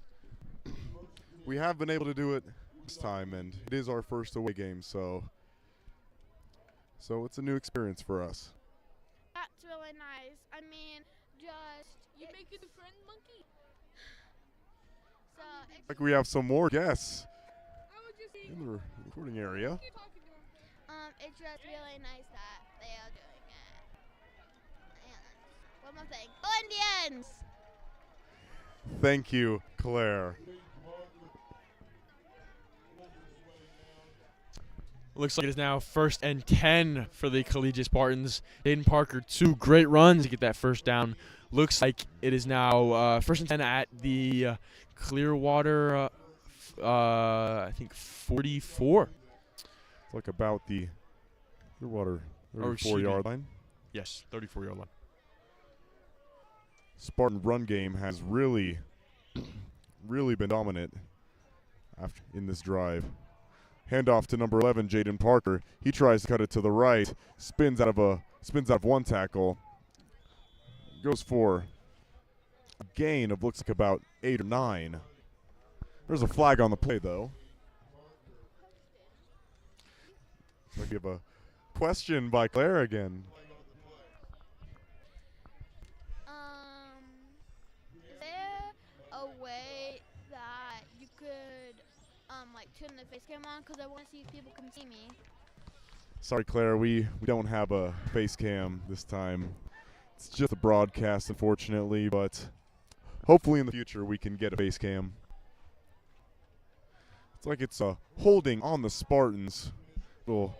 we have been able to do it this time, and it is our first away game, so it's a new experience for us. That's really nice. I mean, You make it a friend monkey. So Like we have some more guests I would just in the recording area. keep talking to him. it's just really nice that they are doing it. And one more thing. Go Indians! Thank you, Claire. Looks like it is now 1st and 10 for the Collegiate Spartans. Aiden Parker, 2 great runs to get that first down. Looks like it is now 1st and 10 at the Clearwater I think 44. It's like about the Clearwater Or excuse me. 34-yard line. Yes, 34-yard line. Spartan run game has really been dominant in this drive. Handoff to number 11, Jaden Parker. He tries to cut it to the right, spins out of one tackle, goes for a gain of looks like about 8 or 9. There's a flag on the play though. Like we have a question by Claire again. Is there a way that you could like turn the face cam on? Because I want to see if people can see me. Sorry, Claire, we don't have a face cam this time. It's just a broadcast, unfortunately, but hopefully in the future we can get a face cam. It's like it's holding on the Spartans. It'll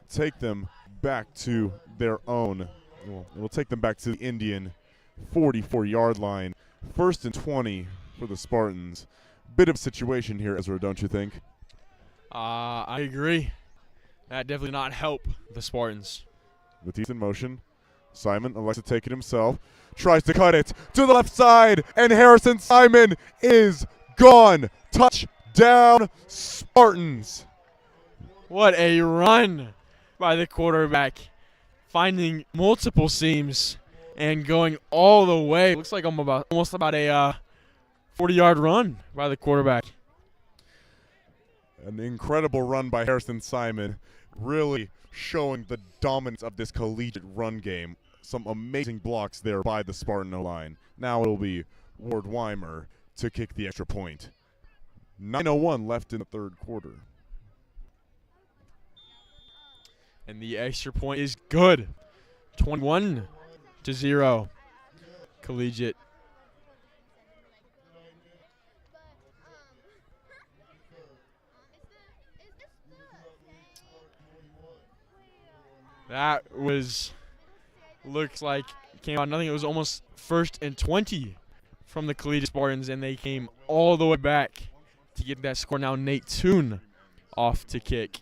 take them back to their own. Well, it'll take them back to the Indian 44-yard line. 1st and 20 for the Spartans. Bit of a situation here, Ezra, don't you think? I agree. That definitely not help the Spartans. With he's in motion. Simon elects to take it himself. Tries to cut it to the left side, and Harrison Simon is gone. Touchdown, Spartans. What a run by the quarterback, finding multiple seams and going all the way. Looks like almost about a 40-yard run by the quarterback. An incredible run by Harrison Simon, really showing the dominance of this collegiate run game. Some amazing blocks there by the Spartan O-line. Now it'll be Ward Weimer to kick the extra point. 9:01 left in the third quarter. And the extra point is good. 21-0. Collegiate. That looks like came out nothing. It was almost 1st and 20 from the Collegiate Spartans, and they came all the way back to get that score. Now Nate Toon off to kick.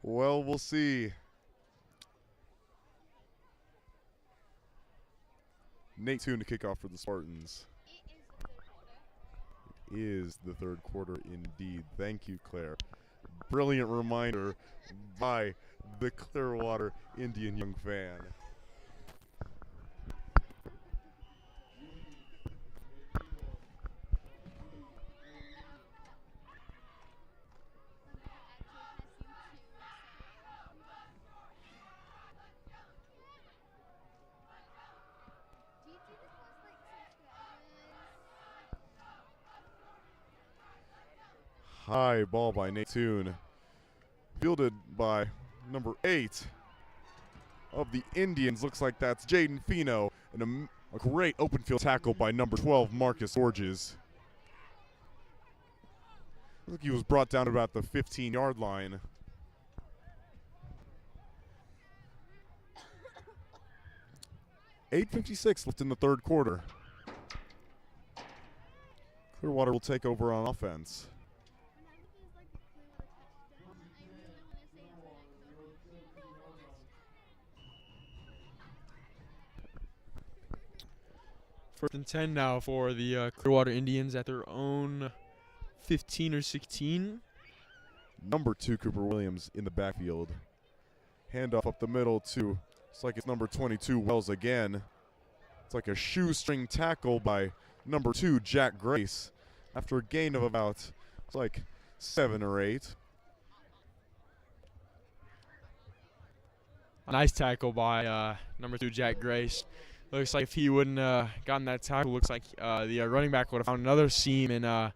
Well, we'll see. Nate Toon to kick off for the Spartans. It is the third quarter indeed. Thank you, Claire. Brilliant reminder by the Clearwater Indian young fan. High ball by Nate Toon. Fielded by number 8 of the Indians. Looks like that's Jaden Fino. And a great open field tackle by number 12, Marcus Orges. Looks like he was brought down to about the 15-yard line. .856 left in the third quarter. Clearwater will take over on offense. First and 10 now for the Clearwater Indians at their own 15 or 16. Number 2, Cooper Williams in the backfield. Handoff up the middle to, it's like it's number 22, Wells again. It's like a shoestring tackle by number 2, Jack Grace, after a gain of about, it's like 7 or 8. A nice tackle by number 2, Jack Grace. Looks like if he wouldn't gotten that tackle, looks like the running back would have found another seam and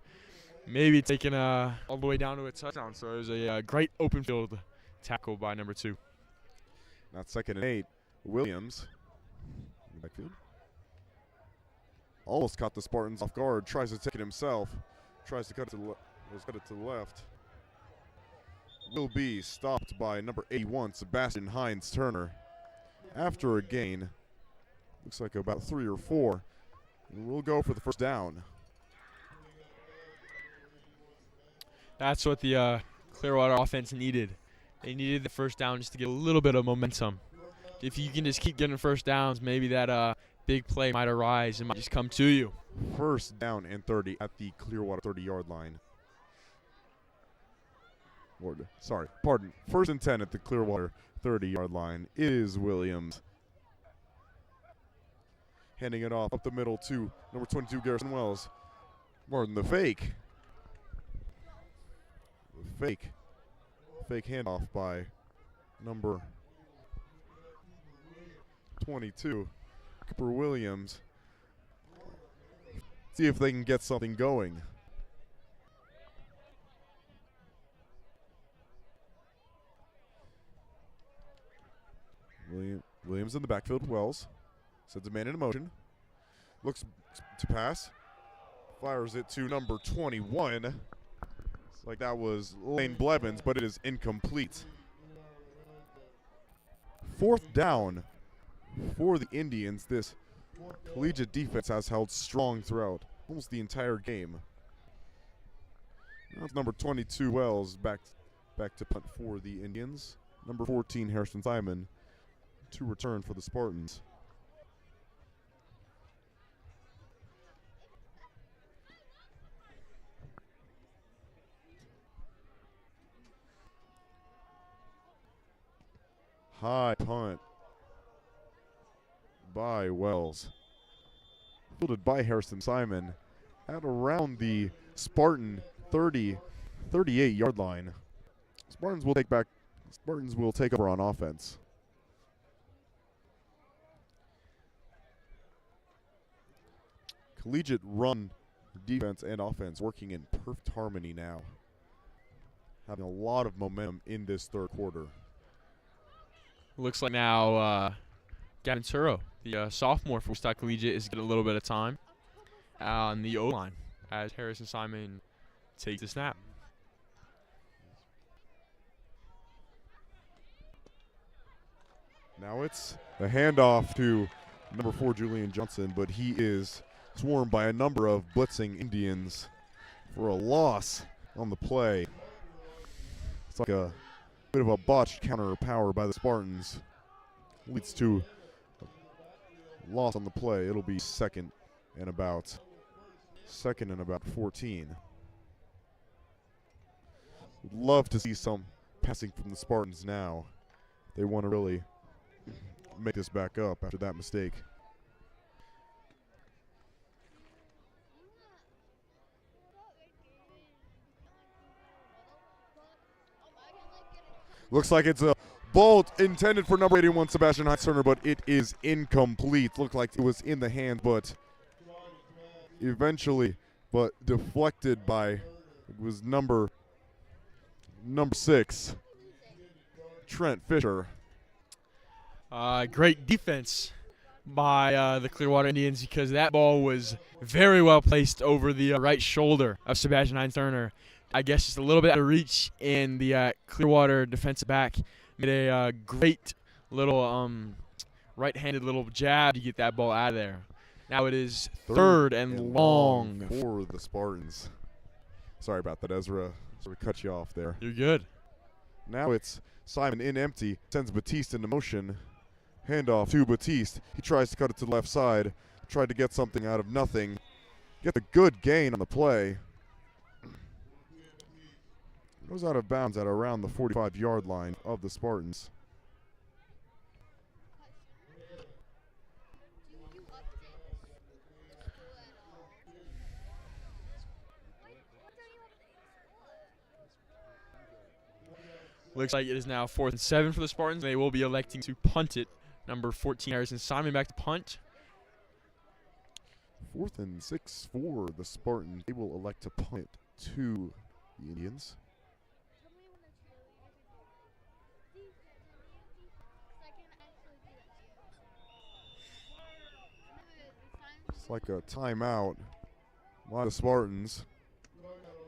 maybe taken all the way down to a touchdown. So it was a great open field tackle by number 2. Now 2nd and 8, Williams in the backfield. Almost caught the Spartans off guard. Tries to take it himself. Tries to cut it to the left. Will be stopped by number 81, Sebastian Hines Turner. after a gain. Looks like about 3 or 4. And we'll go for the first down. That's what the Clearwater offense needed. They needed the first down just to get a little bit of momentum. If you can just keep getting first downs, maybe that big play might arise and might just come to you. First down and 30 at the Clearwater 30-yard line. First and 10 at the Clearwater 30-yard line is Williams. Handing it off up the middle to number 22, Garrison Wells. Martin, the fake. Fake handoff by number 22, Cooper Williams. See if they can get something going. Williams in the backfield with Wells. Sends a man in motion. Looks to pass. Fires it to number 21. It's like that was Lane Blevins, but it is incomplete. Fourth down for the Indians. This Collegiate defense has held strong throughout almost the entire game. Now it's number 22, Wells, back to punt for the Indians. Number 14, Harrison Simon, to return for the Spartans. High punt by Wells. Fielded by Harrison Simon at around the Spartan 38-yard line. Spartans will take over on offense. Collegiate run defense and offense working in perfect harmony now. Having a lot of momentum in this third quarter. Looks like now Gavin Turo, the sophomore for Wichita Collegiate, is getting a little bit of time on the O-line as Harrison Simon takes the snap. Now it's a handoff to number 4, Julian Johnson, but he is swarmed by a number of blitzing Indians for a loss on the play. It's like a bit of a botched counter power by the Spartans. Leads to a loss on the play. It'll be second and about 14. Would love to see some passing from the Spartans now. They want to really make this back up after that mistake. Looks like it's a bolt intended for number 81, Sebastian Heitzerner, but it is incomplete. Looked like it was in the hand, but eventually, deflected by, it was number 6, Trent Fisher. Great defense by the Clearwater Indians because that ball was very well placed over the right shoulder of Sebastian Heitzerner. I guess just a little bit out of reach, and the Clearwater defensive back made a great little right-handed little jab to get that ball out of there. Now it is third and long for the Spartans. Sorry about that, Ezra. Sort of cut you off there. You're good. Now it's Simon in empty, sends Batiste into motion. Handoff to Batiste. He tries to cut it to the left side. Tried to get something out of nothing. Get a good gain on the play. Goes out of bounds at around the 45-yard line of the Spartans. Looks like it is now 4th and 7 for the Spartans. They will be electing to punt it. Number 14, Harrison Simon back to punt. 4th and 6 for the Spartans. They will elect to punt it to the Indians. It's like a timeout by the Spartans.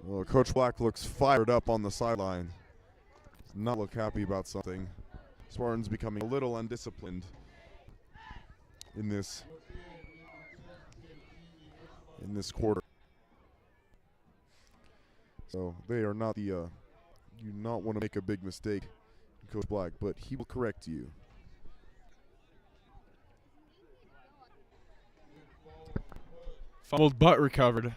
Well, Coach Black looks fired up on the sideline. Does not look happy about something. Spartans becoming a little undisciplined in this quarter. So they are not the you do not want to make a big mistake, Coach Black, but he will correct you. Fumbled but recovered.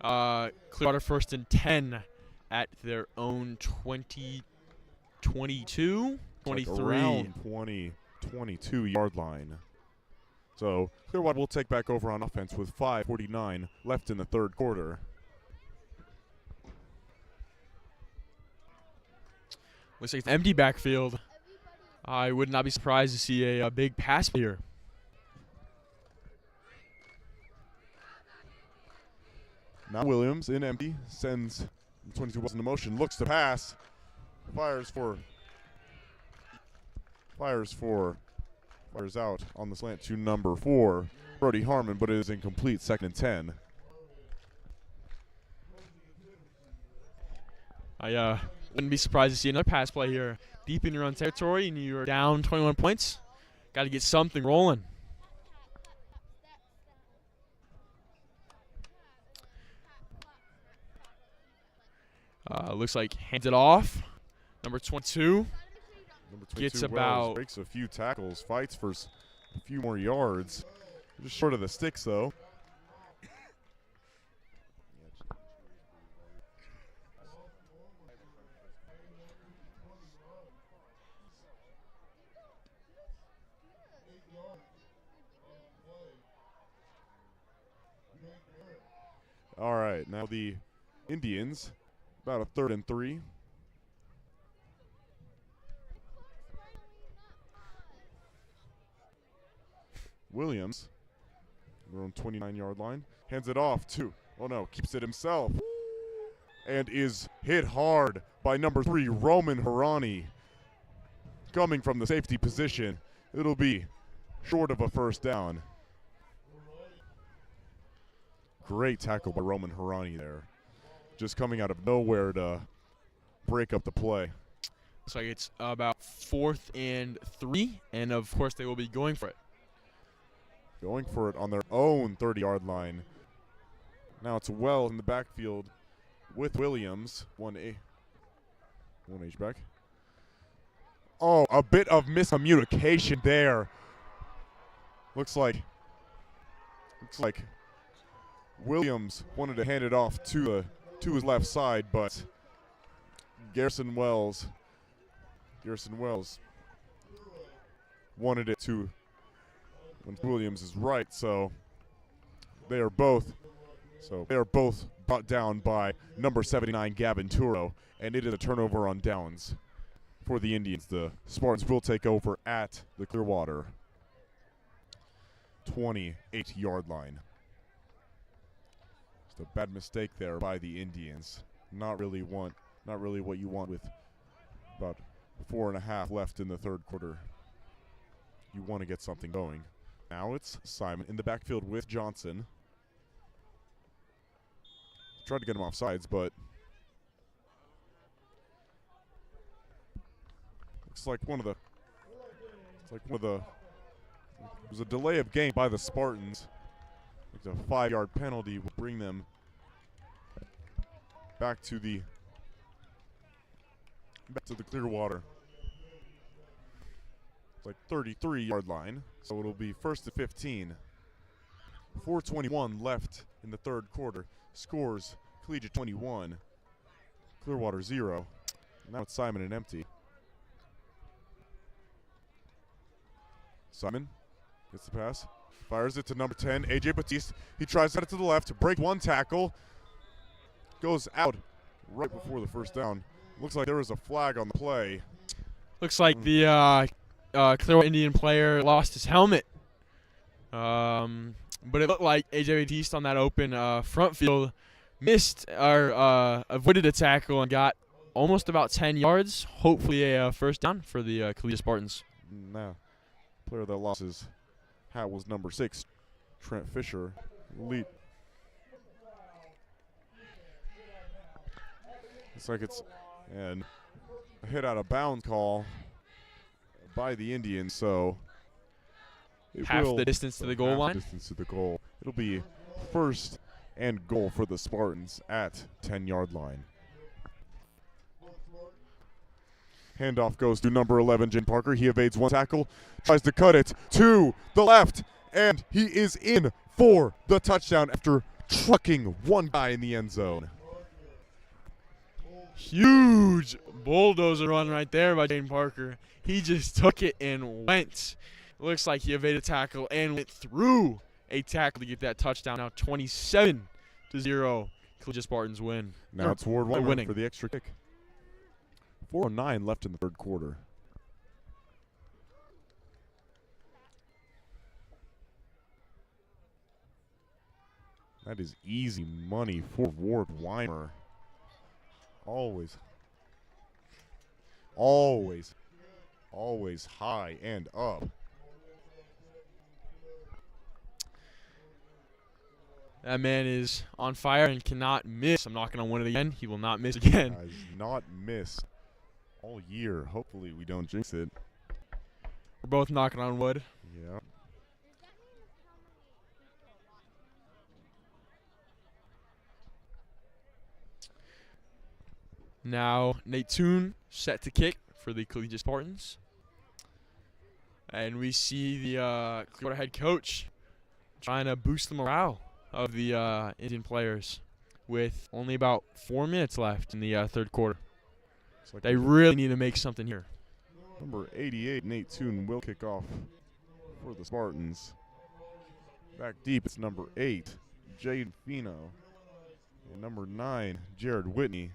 Clearwater first and 10 at their own 20, 22, 23. Like around 20, 22-yard line. So Clearwater will take back over on offense with 5:49 left in the third quarter. Looks like it's an empty backfield. I would not be surprised to see a big pass here. Now Williams in empty, sends 22 balls into motion, looks to pass, fires out on the slant to number 4, Brody Harmon, but it is incomplete, 2nd and 10. I wouldn't be surprised to see another pass play here. Deep in your own territory and you're down 21 points. Got to get something rolling. Looks like hands it off. Number 22. Number 22 Gets Wells about breaks a few tackles, fights for a few more yards. Just short of the sticks, though. All right, now the Indians, about a 3rd and 3. Williams, around 29-yard line, hands it off to, oh no, keeps it himself, and is hit hard by number 3, Roman Harani. Coming from the safety position, it'll be short of a first down. Great tackle by Roman Harani there. Just coming out of nowhere to break up the play. looks like it's about 4th and 3, and of course they will be going for it. Going for it on their own 30-yard line. Now it's Wells in the backfield with Williams. 1 H-back. Oh, a bit of miscommunication there. Looks like Williams wanted to hand it off to his left side, but Garrison Wells wanted it to Williams is right, so they are both brought down by number 79 Gavin Turo, and it is a turnover on downs for the Indians. The Spartans will take over at the Clearwater 28-yard line. Just a bad mistake there by the Indians. Not really what you want with about 4.5 left in the third quarter. You want to get something going. Now it's Simon in the backfield with Johnson. Tried to get him off sides, but looks like it was a delay of game by the Spartans. It's a 5-yard penalty will bring them back to the Clearwater. It's like 33-yard line, so it'll be 1st and 15. 4:21 left in the third quarter. Scores Collegiate 21, Clearwater 0. Now it's Simon and empty. Simon gets the pass, fires it to number 10, AJ Batiste. He tries to get it to the left, break one tackle, goes out right before the first down. Looks like there was a flag on the play. Looks like the Clearwater Indian player lost his helmet. But it looked like AJ Batiste on that open front field missed or avoided a tackle and got almost about 10 yards. Hopefully a first down for the Collegiate Spartans. Now, player that lost his hat was number 6, Trent Fisher. Elite. Looks like it's a hit out of bounds call by the Indians, so half the distance to the goal line. Distance to the goal. It'll be first and goal for the Spartans at 10-yard line. Handoff goes to number 11, Jane Parker. He evades one tackle, tries to cut it to the left, and he is in for the touchdown after trucking one guy in the end zone. Huge bulldozer run right there by Jane Parker. He just took it and went. Looks like he evaded a tackle and went through a tackle to get that touchdown. Now 27-0. Collegiate Spartans win. Now it's Ward Weimer winning for the extra kick. 4:09 left in the third quarter. That is easy money for Ward Weimer. Always high and up. That man is on fire and cannot miss. I'm not going to win it again. He will not miss again. Has not missed all year. Hopefully we don't jinx it. We're both knocking on wood. Yeah. Now Nate Toon set to kick for the Collegiate Spartans. And we see the Clearwater head coach trying to boost the morale of the Indian players with only about 4 minutes left in the third quarter. Like they really need to make something here. Number 88, Nate Toon, will kick off for the Spartans. Back deep, it's number 8, Jaden Fino. And number 9, Jared Whitney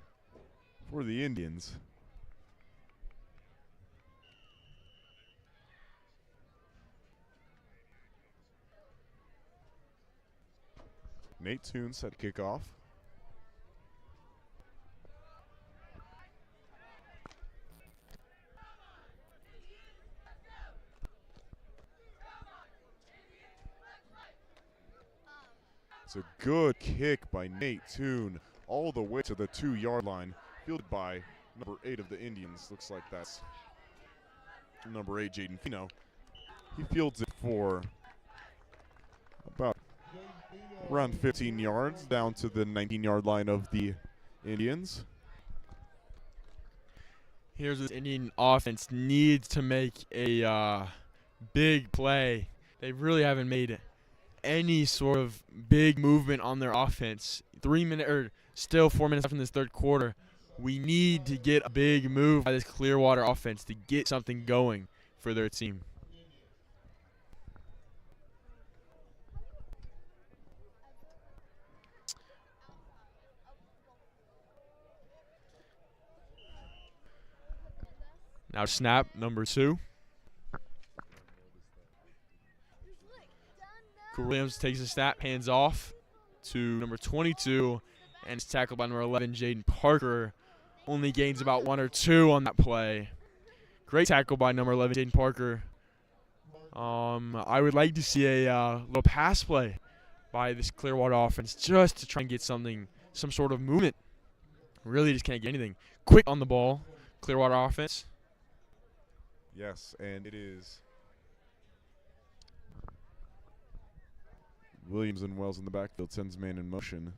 for the Indians. Nate Toon set to kick off. It's a good kick by Nate Toon all the way to the 2-yard line, fielded by number 8 of the Indians. Looks like that's number 8, Jaden Fino. He fields it for about around 15 yards down to the 19-yard line of the Indians. Here's this Indian offense needs to make a big play. They really haven't made any sort of big movement on their offense. 4 minutes left in this third quarter. We need to get a big move by this Clearwater offense to get something going for their team. Now snap, number 2. Williams takes a snap, hands off to number 22, and it's tackled by number 11, Jaden Parker. Only gains about 1 or 2 on that play. Great tackle by number 11, Jaden Parker. I would like to see a little pass play by this Clearwater offense just to try and get some sort of movement. Really just can't get anything. Quick on the ball, Clearwater offense. Yes, and it is Williams and Wells in the backfield, sends man in motion.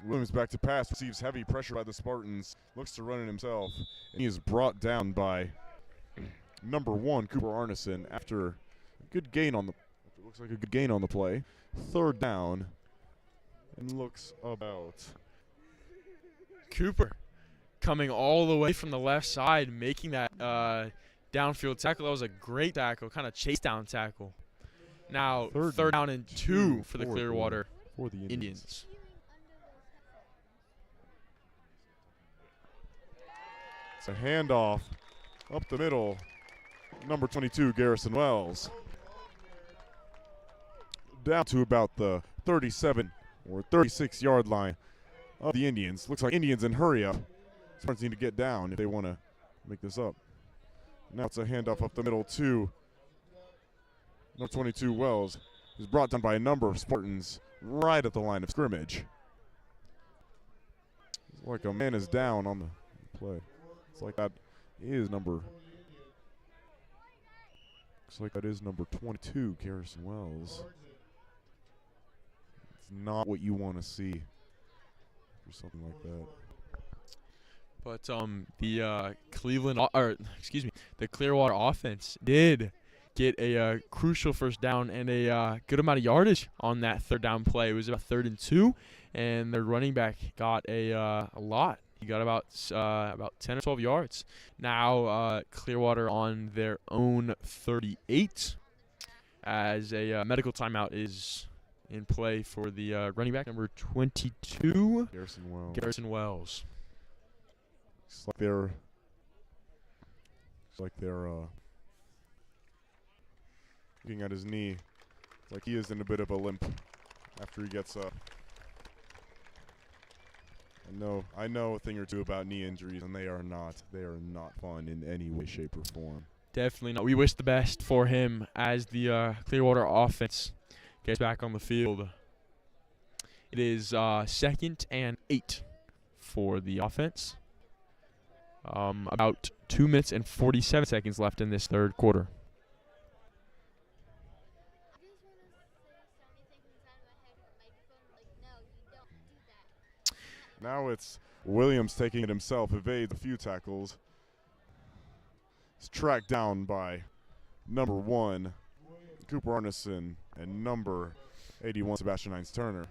Williams back to pass, receives heavy pressure by the Spartans, looks to run it himself, and he is brought down by number 1, Cooper Arneson, after a good gain on the looks like a good gain on the play. Third down, and looks about Cooper coming all the way from the left side, making that downfield tackle. That was a great tackle, kind of chase down tackle. Now, third down and 2 for the Clearwater for the Indians. It's a handoff up the middle. Number 22, Garrison Wells. Down to about the 37 or 36-yard line of the Indians. Looks like Indians in hurry up. Spartans need to get down if they want to make this up. Now it's a handoff up the middle to number 22, Wells, who's brought down by a number of Spartans right at the line of scrimmage. It's like a man is down on the play. It's like that is number Looks like that is number 22, Garrison Wells. It's not what you want to see for something like that. But the Clearwater offense did get a crucial first down and a good amount of yardage on that third down play. It was about 3rd and 2, and their running back got a lot. He got about 10 or 12 yards. Now Clearwater on their own 38 as a medical timeout is in play for the running back, number 22, Garrison Wells. Looks like they're looking at his knee. It's like he is in a bit of a limp after he gets up. I know a thing or two about knee injuries, and they are not fun in any way, shape, or form. Definitely not. We wish the best for him as the Clearwater offense gets back on the field. It is 2nd and 8 for the offense. About 2 minutes and 47 seconds left in this third quarter. Now it's Williams taking it himself, evades a few tackles. He's tracked down by number 1, Cooper Arneson, and number 81, Sebastian Hines-Turner.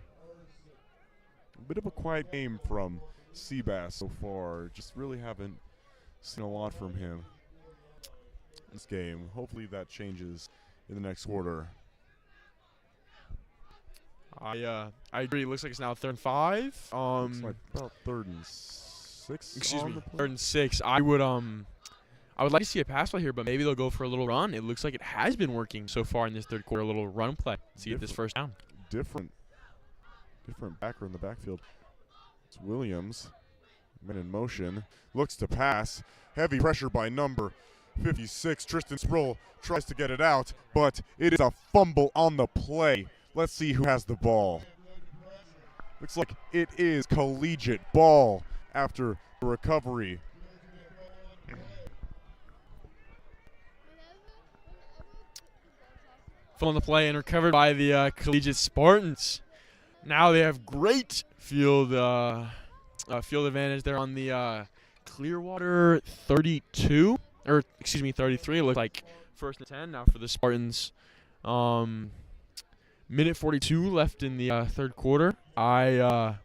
A bit of a quiet game from Seabass so far. Just really haven't seen a lot from him this game. Hopefully that changes in the next quarter. I agree. It looks like it's now 3rd and 5. Looks like about 3rd and 6. Excuse me, 3rd and 6. I would like to see a pass play here, but maybe they'll go for a little run. It looks like it has been working so far in this third quarter. A little run play to get this first down. Different backer in the backfield. It's Williams. Men in motion. Looks to pass. Heavy pressure by number 56. Tristan Sproul tries to get it out, but it is a fumble on the play. Let's see who has the ball. Looks like it is Collegiate ball after the recovery. On the play and recovered by the Collegiate Spartans. Now they have great field advantage. They're on the Clearwater 32, or excuse me, 33. It looks like 1st and 10 now for the Spartans. Minute 42 left in the third quarter. I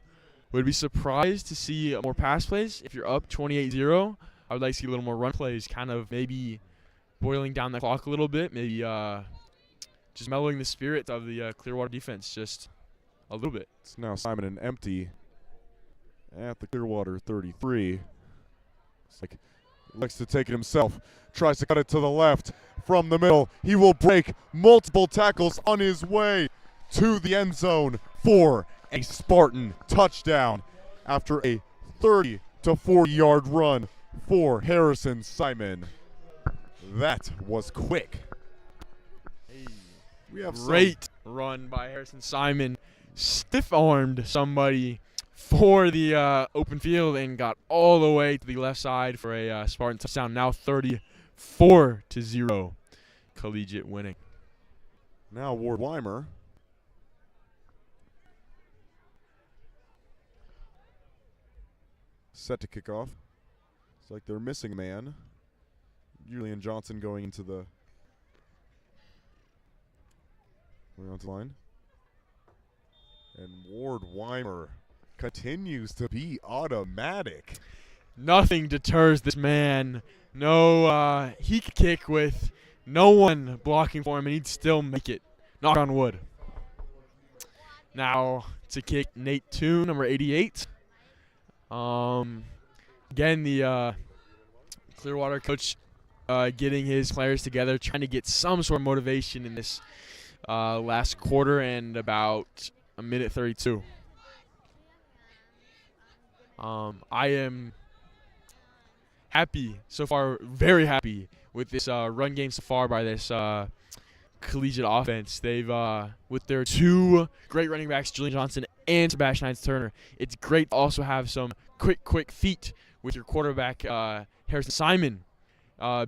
would be surprised to see more pass plays. If you're up 28-0, I would like to see a little more run plays, kind of maybe boiling down the clock a little bit, maybe just mellowing the spirit of the Clearwater defense just a little bit. It's now Simon and empty at the Clearwater 33. It's like he likes to take it himself. Tries to cut it to the left from the middle. He will break multiple tackles on his way to the end zone for a Spartan touchdown after a 30 to 40-yard run for Harrison Simon. That was quick. We have great run by Harrison Simon. Stiff-armed somebody for the open field and got all the way to the left side for a Spartan touchdown. Now 34-0, Collegiate winning. Now Ward Weimer. Set to kick off. It's like they're missing a man. Julian Johnson going into the line. And Ward Weimer continues to be automatic. Nothing deters this man. No, he could kick with no one blocking for him, and he'd still make it. Knock on wood. Now to kick Nate Toon, number 88. Again, the Clearwater coach getting his players together, trying to get some sort of motivation in this last quarter and about a minute 32. I am happy so far, very happy with this run game so far by this Collegiate offense. They've, with their 2 great running backs, Julian Johnson and Sebastian Hines-Turner, it's great to also have some quick feet with your quarterback, Harrison Simon.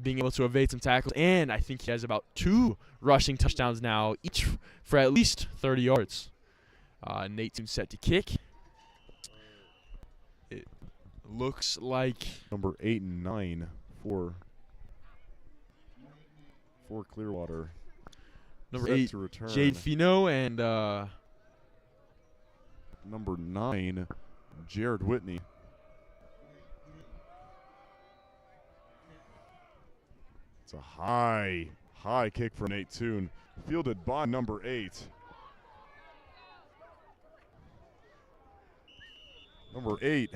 being able to evade some tackles, and I think he has about 2 rushing touchdowns now, each for at least 30 yards. Nate seems set to kick. It looks like Number 8 and 9 for Clearwater. number Set 8, to return. Jade Fino, and Number 9, Jared Whitney. It's a high kick from Nate Toon, fielded by number 8. Number 8,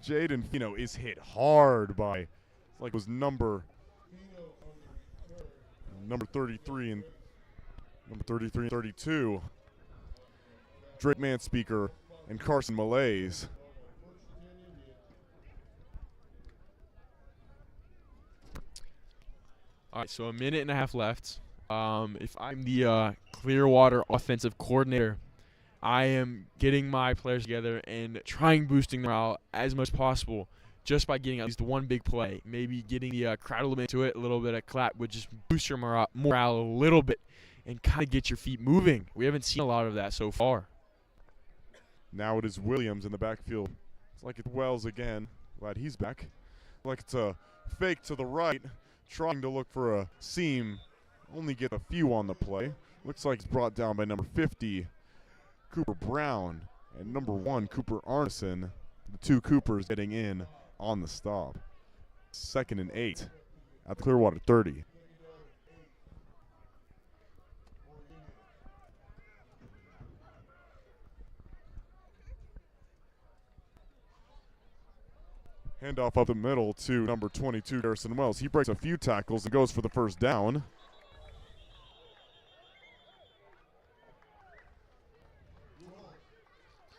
Jaden Fino is hit hard by, like it was number 33 and number 33 and 32. Drake Manspeaker and Carson Malays. all right, so a minute and a half left. If I'm the Clearwater offensive coordinator, I am getting my players together and trying boosting morale as much as possible just by getting at least one big play. Maybe getting the crowd a little bit into it, a little bit of clap would just boost your morale a little bit and kind of get your feet moving. We haven't seen a lot of that so far. Now it is Williams in the backfield. It's like it's Wells again. Glad he's back. Like it's a fake to the right, trying to look for a seam. Only get a few on the play. Looks like it's brought down by number 50, Cooper Brown, and number 1, Cooper Arneson. The 2 Coopers getting in on the stop. 2nd and 8 at the Clearwater 30. Handoff up the middle to number 22, Garrison Wells. He breaks a few tackles and goes for the first down.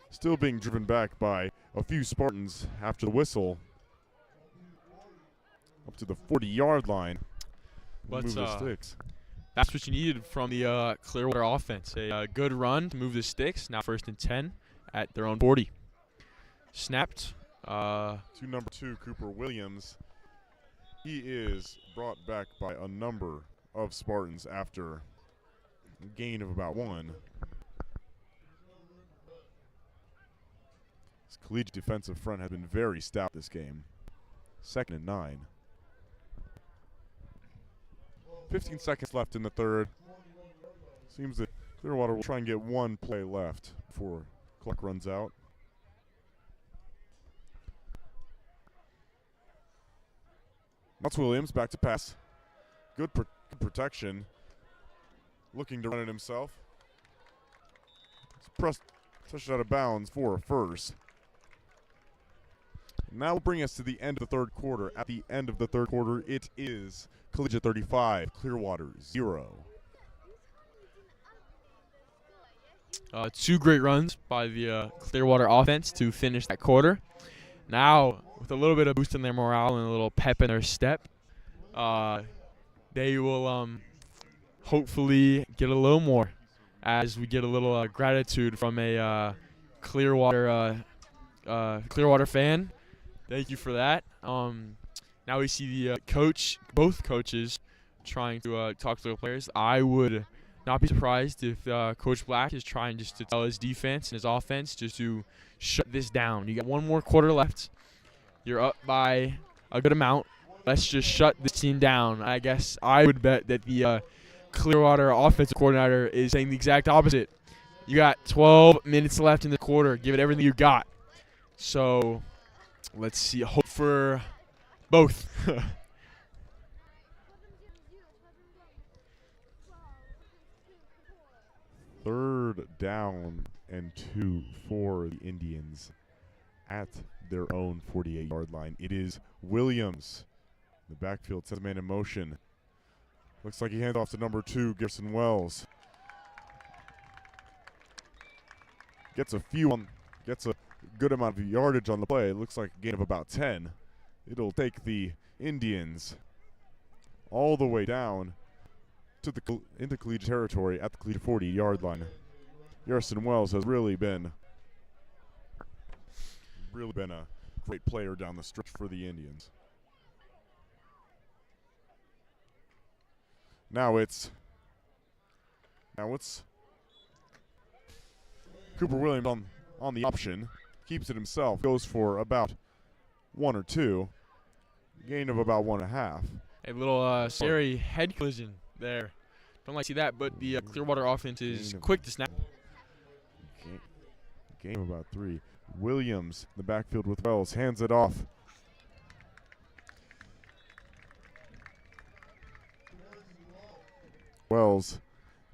Still being driven back by a few Spartans after the whistle. Up to the 40-yard line. But, Move the sticks. That's what you needed from the Clearwater offense. A good run to move the sticks. Now 1st and 10 at their own 40. Snapped. To number 2, Cooper Williams. He is brought back by a number of Spartans after a gain of about 1. This Collegiate defensive front has been very stout this game. 2nd and 9. 15 seconds left in the third. Seems that Clearwater will try and get one play left before clock runs out. That's Williams back to pass. Good protection. Looking to run it himself. Touched out of bounds for a first. Now will bring us to the end of the third quarter. At the end of the third quarter, it is Collegiate 35, Clearwater 0. 2 great runs by the Clearwater offense to finish that quarter. Now, with a little bit of boost in their morale and a little pep in their step, they will hopefully get a little more as we get a little gratitude from a Clearwater fan. Thank you for that. Now we see the both coaches trying to talk to the players. I would not be surprised if Coach Black is trying just to tell his defense and his offense just to shut this down. You got 1 more quarter left. You're up by a good amount. Let's just shut this team down. I guess I would bet that the Clearwater offensive coordinator is saying the exact opposite. You got 12 minutes left in the quarter. Give it everything you got. So let's see. Hope for both. 3rd down and 2 for the Indians at their own 48-yard line. It is Williams. The backfield sets a man in motion. Looks like he hands off to number 2, Garrison Wells. Gets a good amount of yardage on the play. It looks like a gain of about 10. It'll take the Indians all the way down to into Collegiate territory at the Collegiate 40-yard line. Garrison Wells has really been a great player down the stretch for the Indians. Now it's Cooper Williams on the option. Keeps it himself. Goes for about 1 or 2. Gain of about 1.5. A little scary head collision there. Don't like to see that, but the Clearwater offense is quick to snap. Gain of about 3. Williams, the backfield with Wells, hands it off. Wells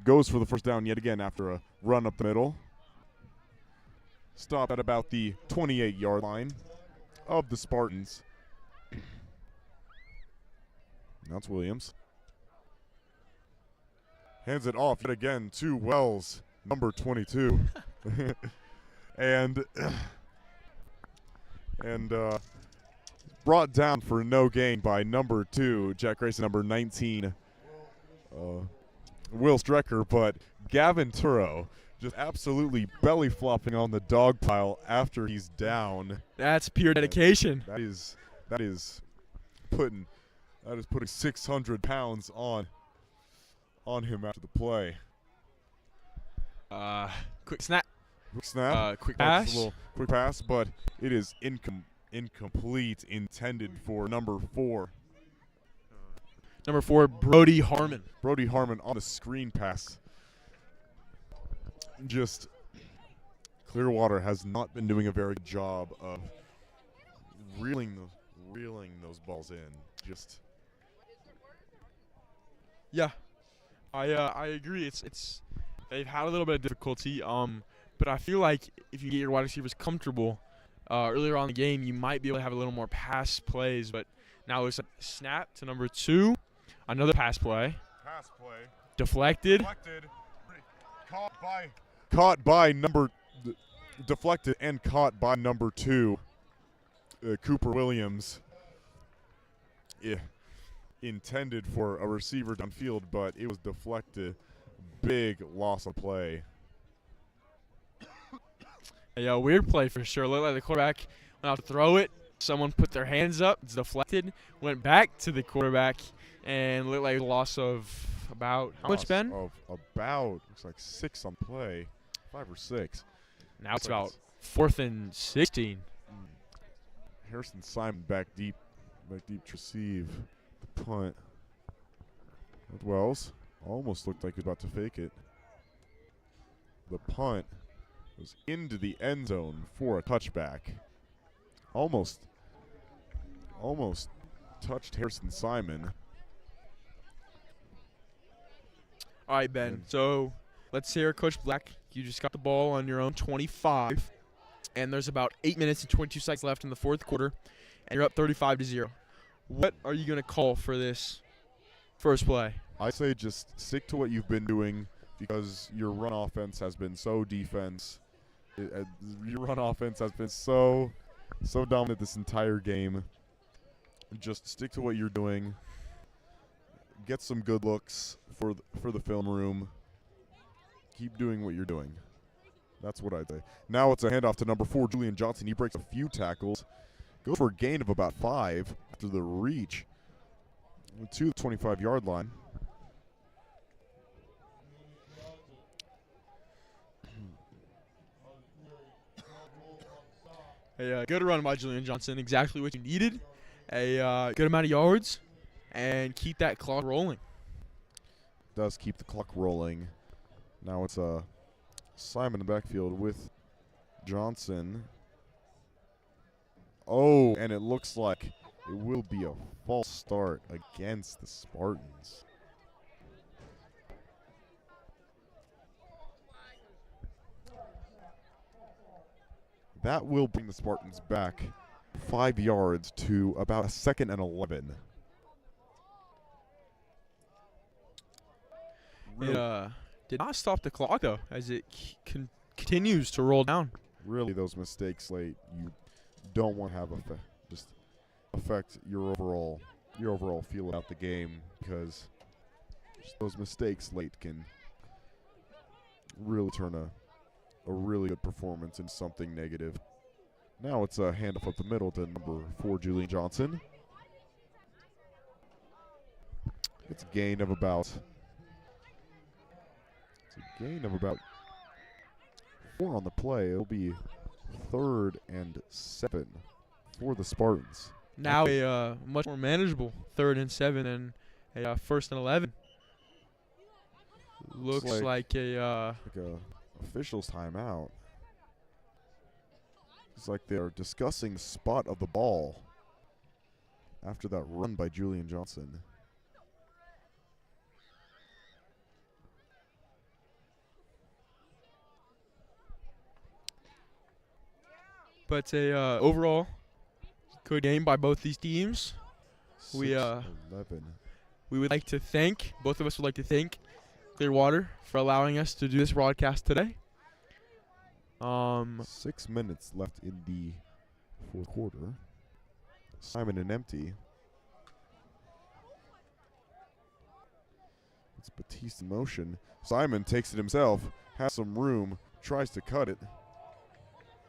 goes for the first down yet again after a run up the middle. Stop at about the 28-yard line of the Spartans. That's Williams. Hands it off yet again to Wells, number 22. and brought down for no gain by number 2, Jack Grayson, number 19, Will Strecker. But Gavin Turo just absolutely belly flopping on the dog pile after he's down. That's pure dedication. That is putting 600 pounds on him after the play. Quick snap. Quick snap. Quick That's pass. a little quick pass, but it is incomplete, intended for number 4. Number 4, Brody Harmon. Brody Harmon on the screen pass. Just Clearwater has not been doing a very good job of reeling those balls in. Just Yeah, I agree. It's they've had a little bit of difficulty. But I feel like if you get your wide receivers comfortable earlier on in the game, you might be able to have a little more pass plays. But now it's a snap to number 2, another pass play. pass play. Deflected. Deflected and caught by number 2, Cooper Williams. Yeah, intended for a receiver downfield, but it was deflected. Big loss of play. A weird play for sure. Looked like the quarterback went out to throw it. Someone put their hands up. It's deflected. Went back to the quarterback and looked like a loss of about how much, Ben? Of about, looks like 6 on play, 5 or 6. Now it's about 4th and 16. Harrison Simon back deep to receive the punt. With Wells, almost looked like he was about to fake it. The punt was into the end zone for a touchback. Almost touched Harrison Simon. All right, Ben. So let's hear Coach Black. You just got the ball on your own 25, and there's about 8 minutes and 22 seconds left in the 4th quarter, and you're up 35-0. What are you going to call for this first play? I say just stick to what you've been doing because your run offense has been so your run offense has been so dominant this entire game. Just stick to what you're doing. Get some good looks for the film room. Keep doing what you're doing. That's what I'd say. Now it's a handoff to number 4, Julian Johnson. He breaks a few tackles. Goes for a gain of about 5 after the reach to the 25-yard line. A good run by Julian Johnson. Exactly what you needed. A good amount of yards. And keep that clock rolling. Does keep the clock rolling. Now it's Simon in the backfield with Johnson. Oh, and it looks like it will be a false start against the Spartans. That will bring the Spartans back 5 yards to about a 2nd and 11. It did not stop the clock, though, as it continues to roll down. Really, those mistakes late, you don't want to have affect your overall feel about the game, because those mistakes late can really turn a really good performance into something negative. Now it's a handoff up the middle to number 4, Julian Johnson. It's a gain of about 4 on the play. It'll be 3rd and 7 for the Spartans. Now a much more manageable 3rd and 7 and a 1st and 11. Looks like a official's timeout. It's like they're discussing the spot of the ball after that run by Julian Johnson. But overall good game by both these teams. We 6-11. would like to thank, both of us would like to thank Clearwater for allowing us to do this broadcast today. 6 minutes left in the 4th quarter. Simon and empty. It's Batiste in motion. Simon takes it himself, has some room, tries to cut it.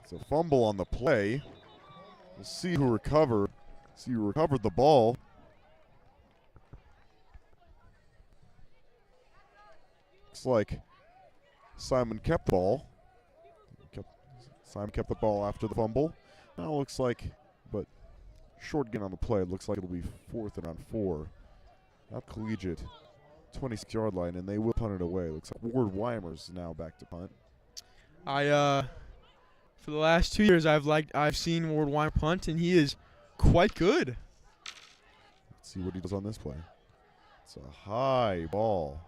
It's a fumble on the play. We'll see who recovered. See who recovered the ball. Looks like Simon kept the ball. Simon kept the ball after the fumble. Now it looks like, but short gain on the play. It looks like it'll be 4th and on 4. Now Collegiate, 26-yard line, and they will punt it away. Looks like Ward Weimer's now back to punt. For the last 2 years, I've seen Ward Weimer punt, and he is quite good. Let's see what he does on this play. It's a high ball.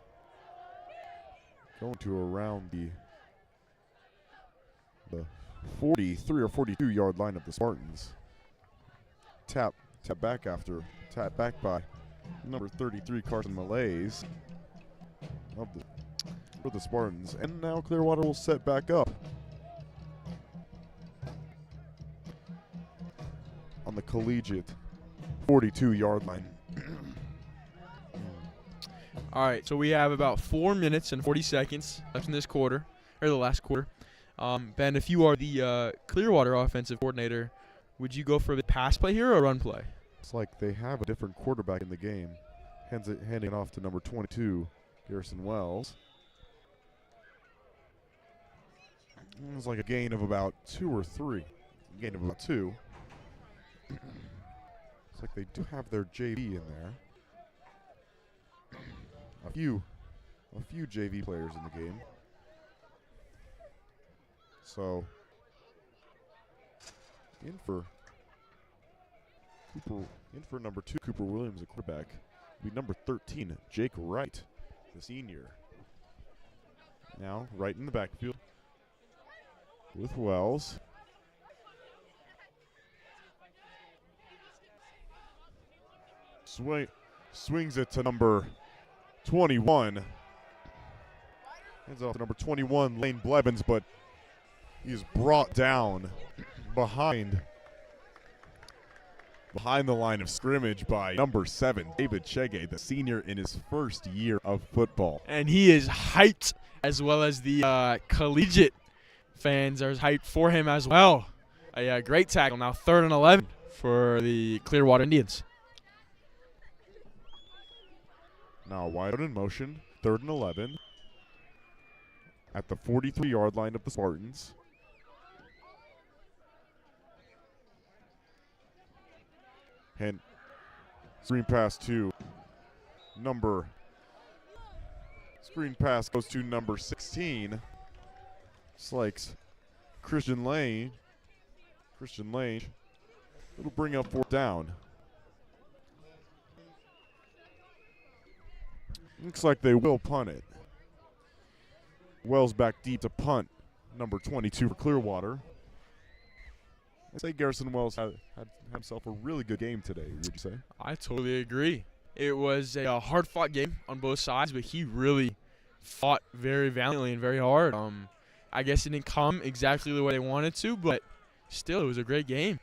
Going to around the 43 or 42-yard line of the Spartans. Tap back by number 33 Carson Malays for the Spartans. And now Clearwater will set back up on the Collegiate 42-yard line. All right, so we have about 4 minutes and 40 seconds left in this quarter, or the last quarter. Ben, if you are the Clearwater offensive coordinator, would you go for the pass play here or run play? It's like they have a different quarterback in the game. Handing it off to number 22, Garrison Wells. It's like a gain of about 2 or 3. Gain of about 2. It's like they do have their JV in there. A few JV players in the game. So in for number 2, Cooper Williams, a quarterback. Be number 13, Jake Wright, the senior. Now right in the backfield with Wells. Swings it to number 21. Hands off to number 21, Lane Blevins, but he's brought down behind the line of scrimmage by number 7, David Chege, the senior in his first year of football. And he is hyped, as well as the Collegiate fans are hyped for him as well. A great tackle. Now 3rd and 11 for the Clearwater Indians. Now wide out in motion, 3rd and 11 at the 43-yard line of the Spartans. And screen pass goes to number 16. Slikes Christian Lane. It'll bring up 4th down. Looks like they will punt it. Wells back deep to punt. Number 22 for Clearwater. I'd say Garrison Wells had himself a really good game today, would you say? I totally agree. It was a hard-fought game on both sides, but he really fought very valiantly and very hard. I guess it didn't come exactly the way they wanted to, but still, it was a great game.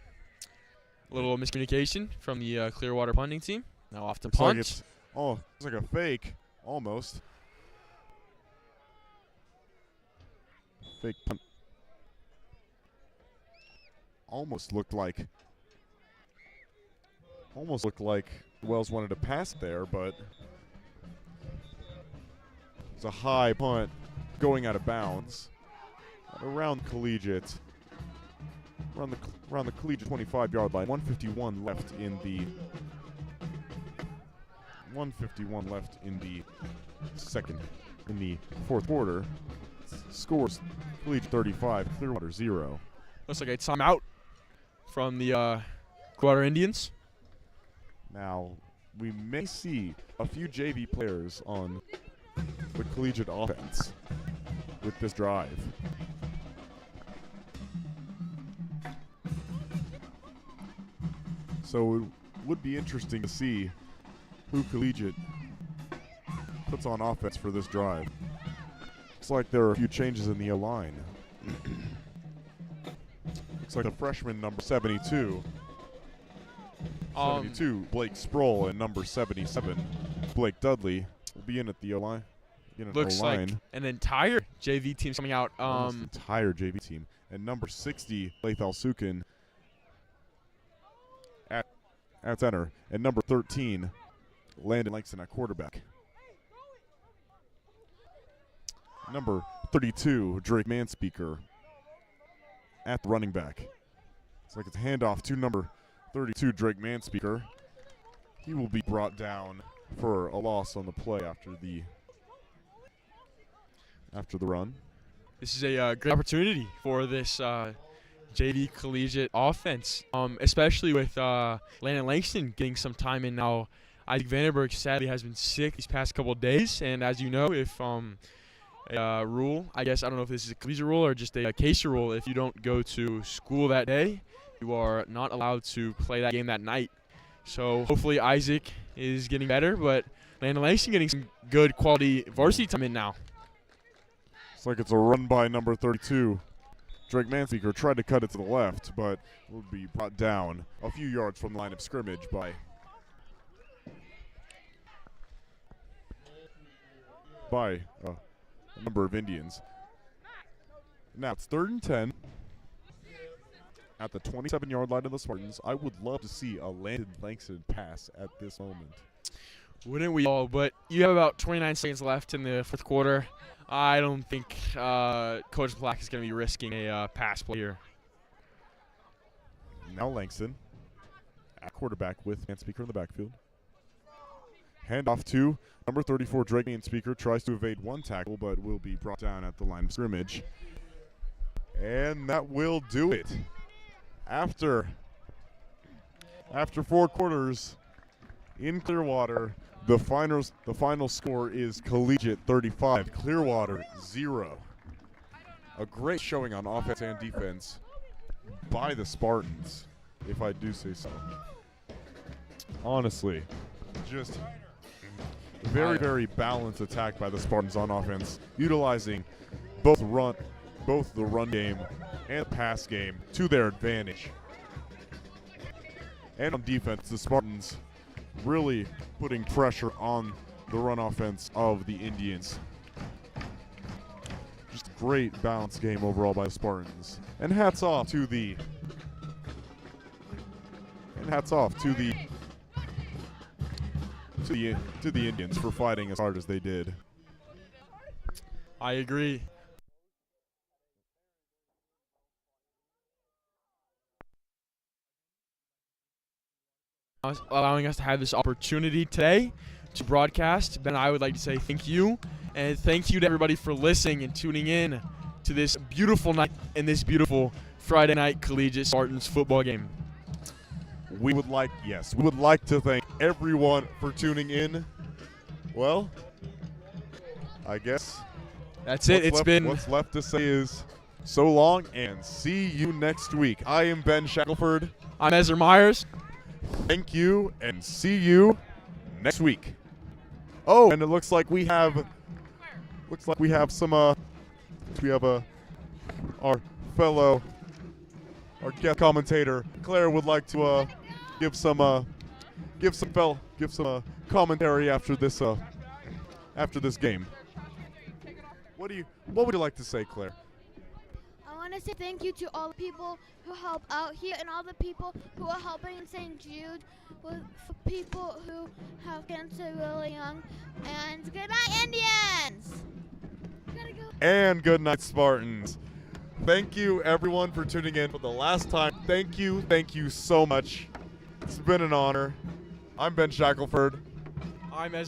A little miscommunication from the Clearwater punting team. Now off to punt. It's like a fake, almost. Fake punt. Almost looked like Wells wanted to pass there, but It's a high punt going out of bounds around Collegiate. Around the Collegiate 25-yard line. 151 left in the fourth quarter. Scores Collegiate 35, Clearwater 0. Looks like a timeout from the Clearwater Indians. Now, we may see a few JV players on the Collegiate offense with this drive. So it would be interesting to see who Collegiate puts on offense for this drive. Looks like there are a few changes in the line. Looks like the freshman number 72. 72, Blake Sproul, and number 77, Blake Dudley, will be in at the O-line. Looks like an entire JV team coming out. Entire JV team. And number 60, Lathal Sukin, at center. And number 13, Landon Langston at quarterback. Number 32, Drake Manspeaker at the running back. It's like it's a handoff to number 32, Drake Manspeaker. He will be brought down for a loss on the play after the run. This is a great opportunity for this JV Collegiate offense, especially with Landon Langston getting some time in now. Isaac Vandenberg sadly has been sick these past couple of days, and as you know, if rule, I guess I don't know if this is a collegiate rule or just a case rule, if you don't go to school that day, you are not allowed to play that game that night. So hopefully Isaac is getting better, but Landon Langston getting some good quality varsity time in now. It's like it's a run by number 32. Drake Manspeaker tried to cut it to the left, but will be brought down a few yards from the line of scrimmage by a number of Indians. Now it's 3rd and 10 at the 27-yard line of the Spartans. I would love to see a Landon Langston pass at this moment. Wouldn't we all? But you have about 29 seconds left in the fourth quarter. I don't think Coach Black is going to be risking a pass play here. Now Langston at quarterback with Manspeaker in the backfield. Handoff to number 34, Drake Manspeaker. Tries to evade one tackle, but will be brought down at the line of scrimmage. And that will do it. After 4 quarters in Clearwater, the final score is Collegiate 35, Clearwater 0. A great showing on offense and defense by the Spartans, if I do say so. Honestly, just very, very balanced attack by the Spartans on offense, utilizing both the run game and the pass game to their advantage. And on defense, the Spartans really putting pressure on the run offense of the Indians. Just a great balanced game overall by the Spartans. And hats off to the Indians for fighting as hard as they did. I agree. Allowing us to have this opportunity today to broadcast. Ben, I would like to say thank you, and thank you to everybody for listening and tuning in to this beautiful night and this beautiful Friday night Collegiate Spartans football game. We would like to thank everyone for tuning in. Well, I guess that's it. What's left to say is so long and see you next week. I am Ben Shackelford. I'm Ezra Myers. Thank you and see you next week. Oh, and it looks like we have some our guest commentator Claire would like to give some commentary after this game. What would you like to say, Claire? I want to say thank you to all the people who help out here and all the people who are helping in St. Jude with for people who have cancer really young. And good night, Indians! Gotta go. And good night, Spartans. Thank you, everyone, for tuning in for the last time. Thank you so much. It's been an honor. I'm Ben Shackelford. I'm Ezra.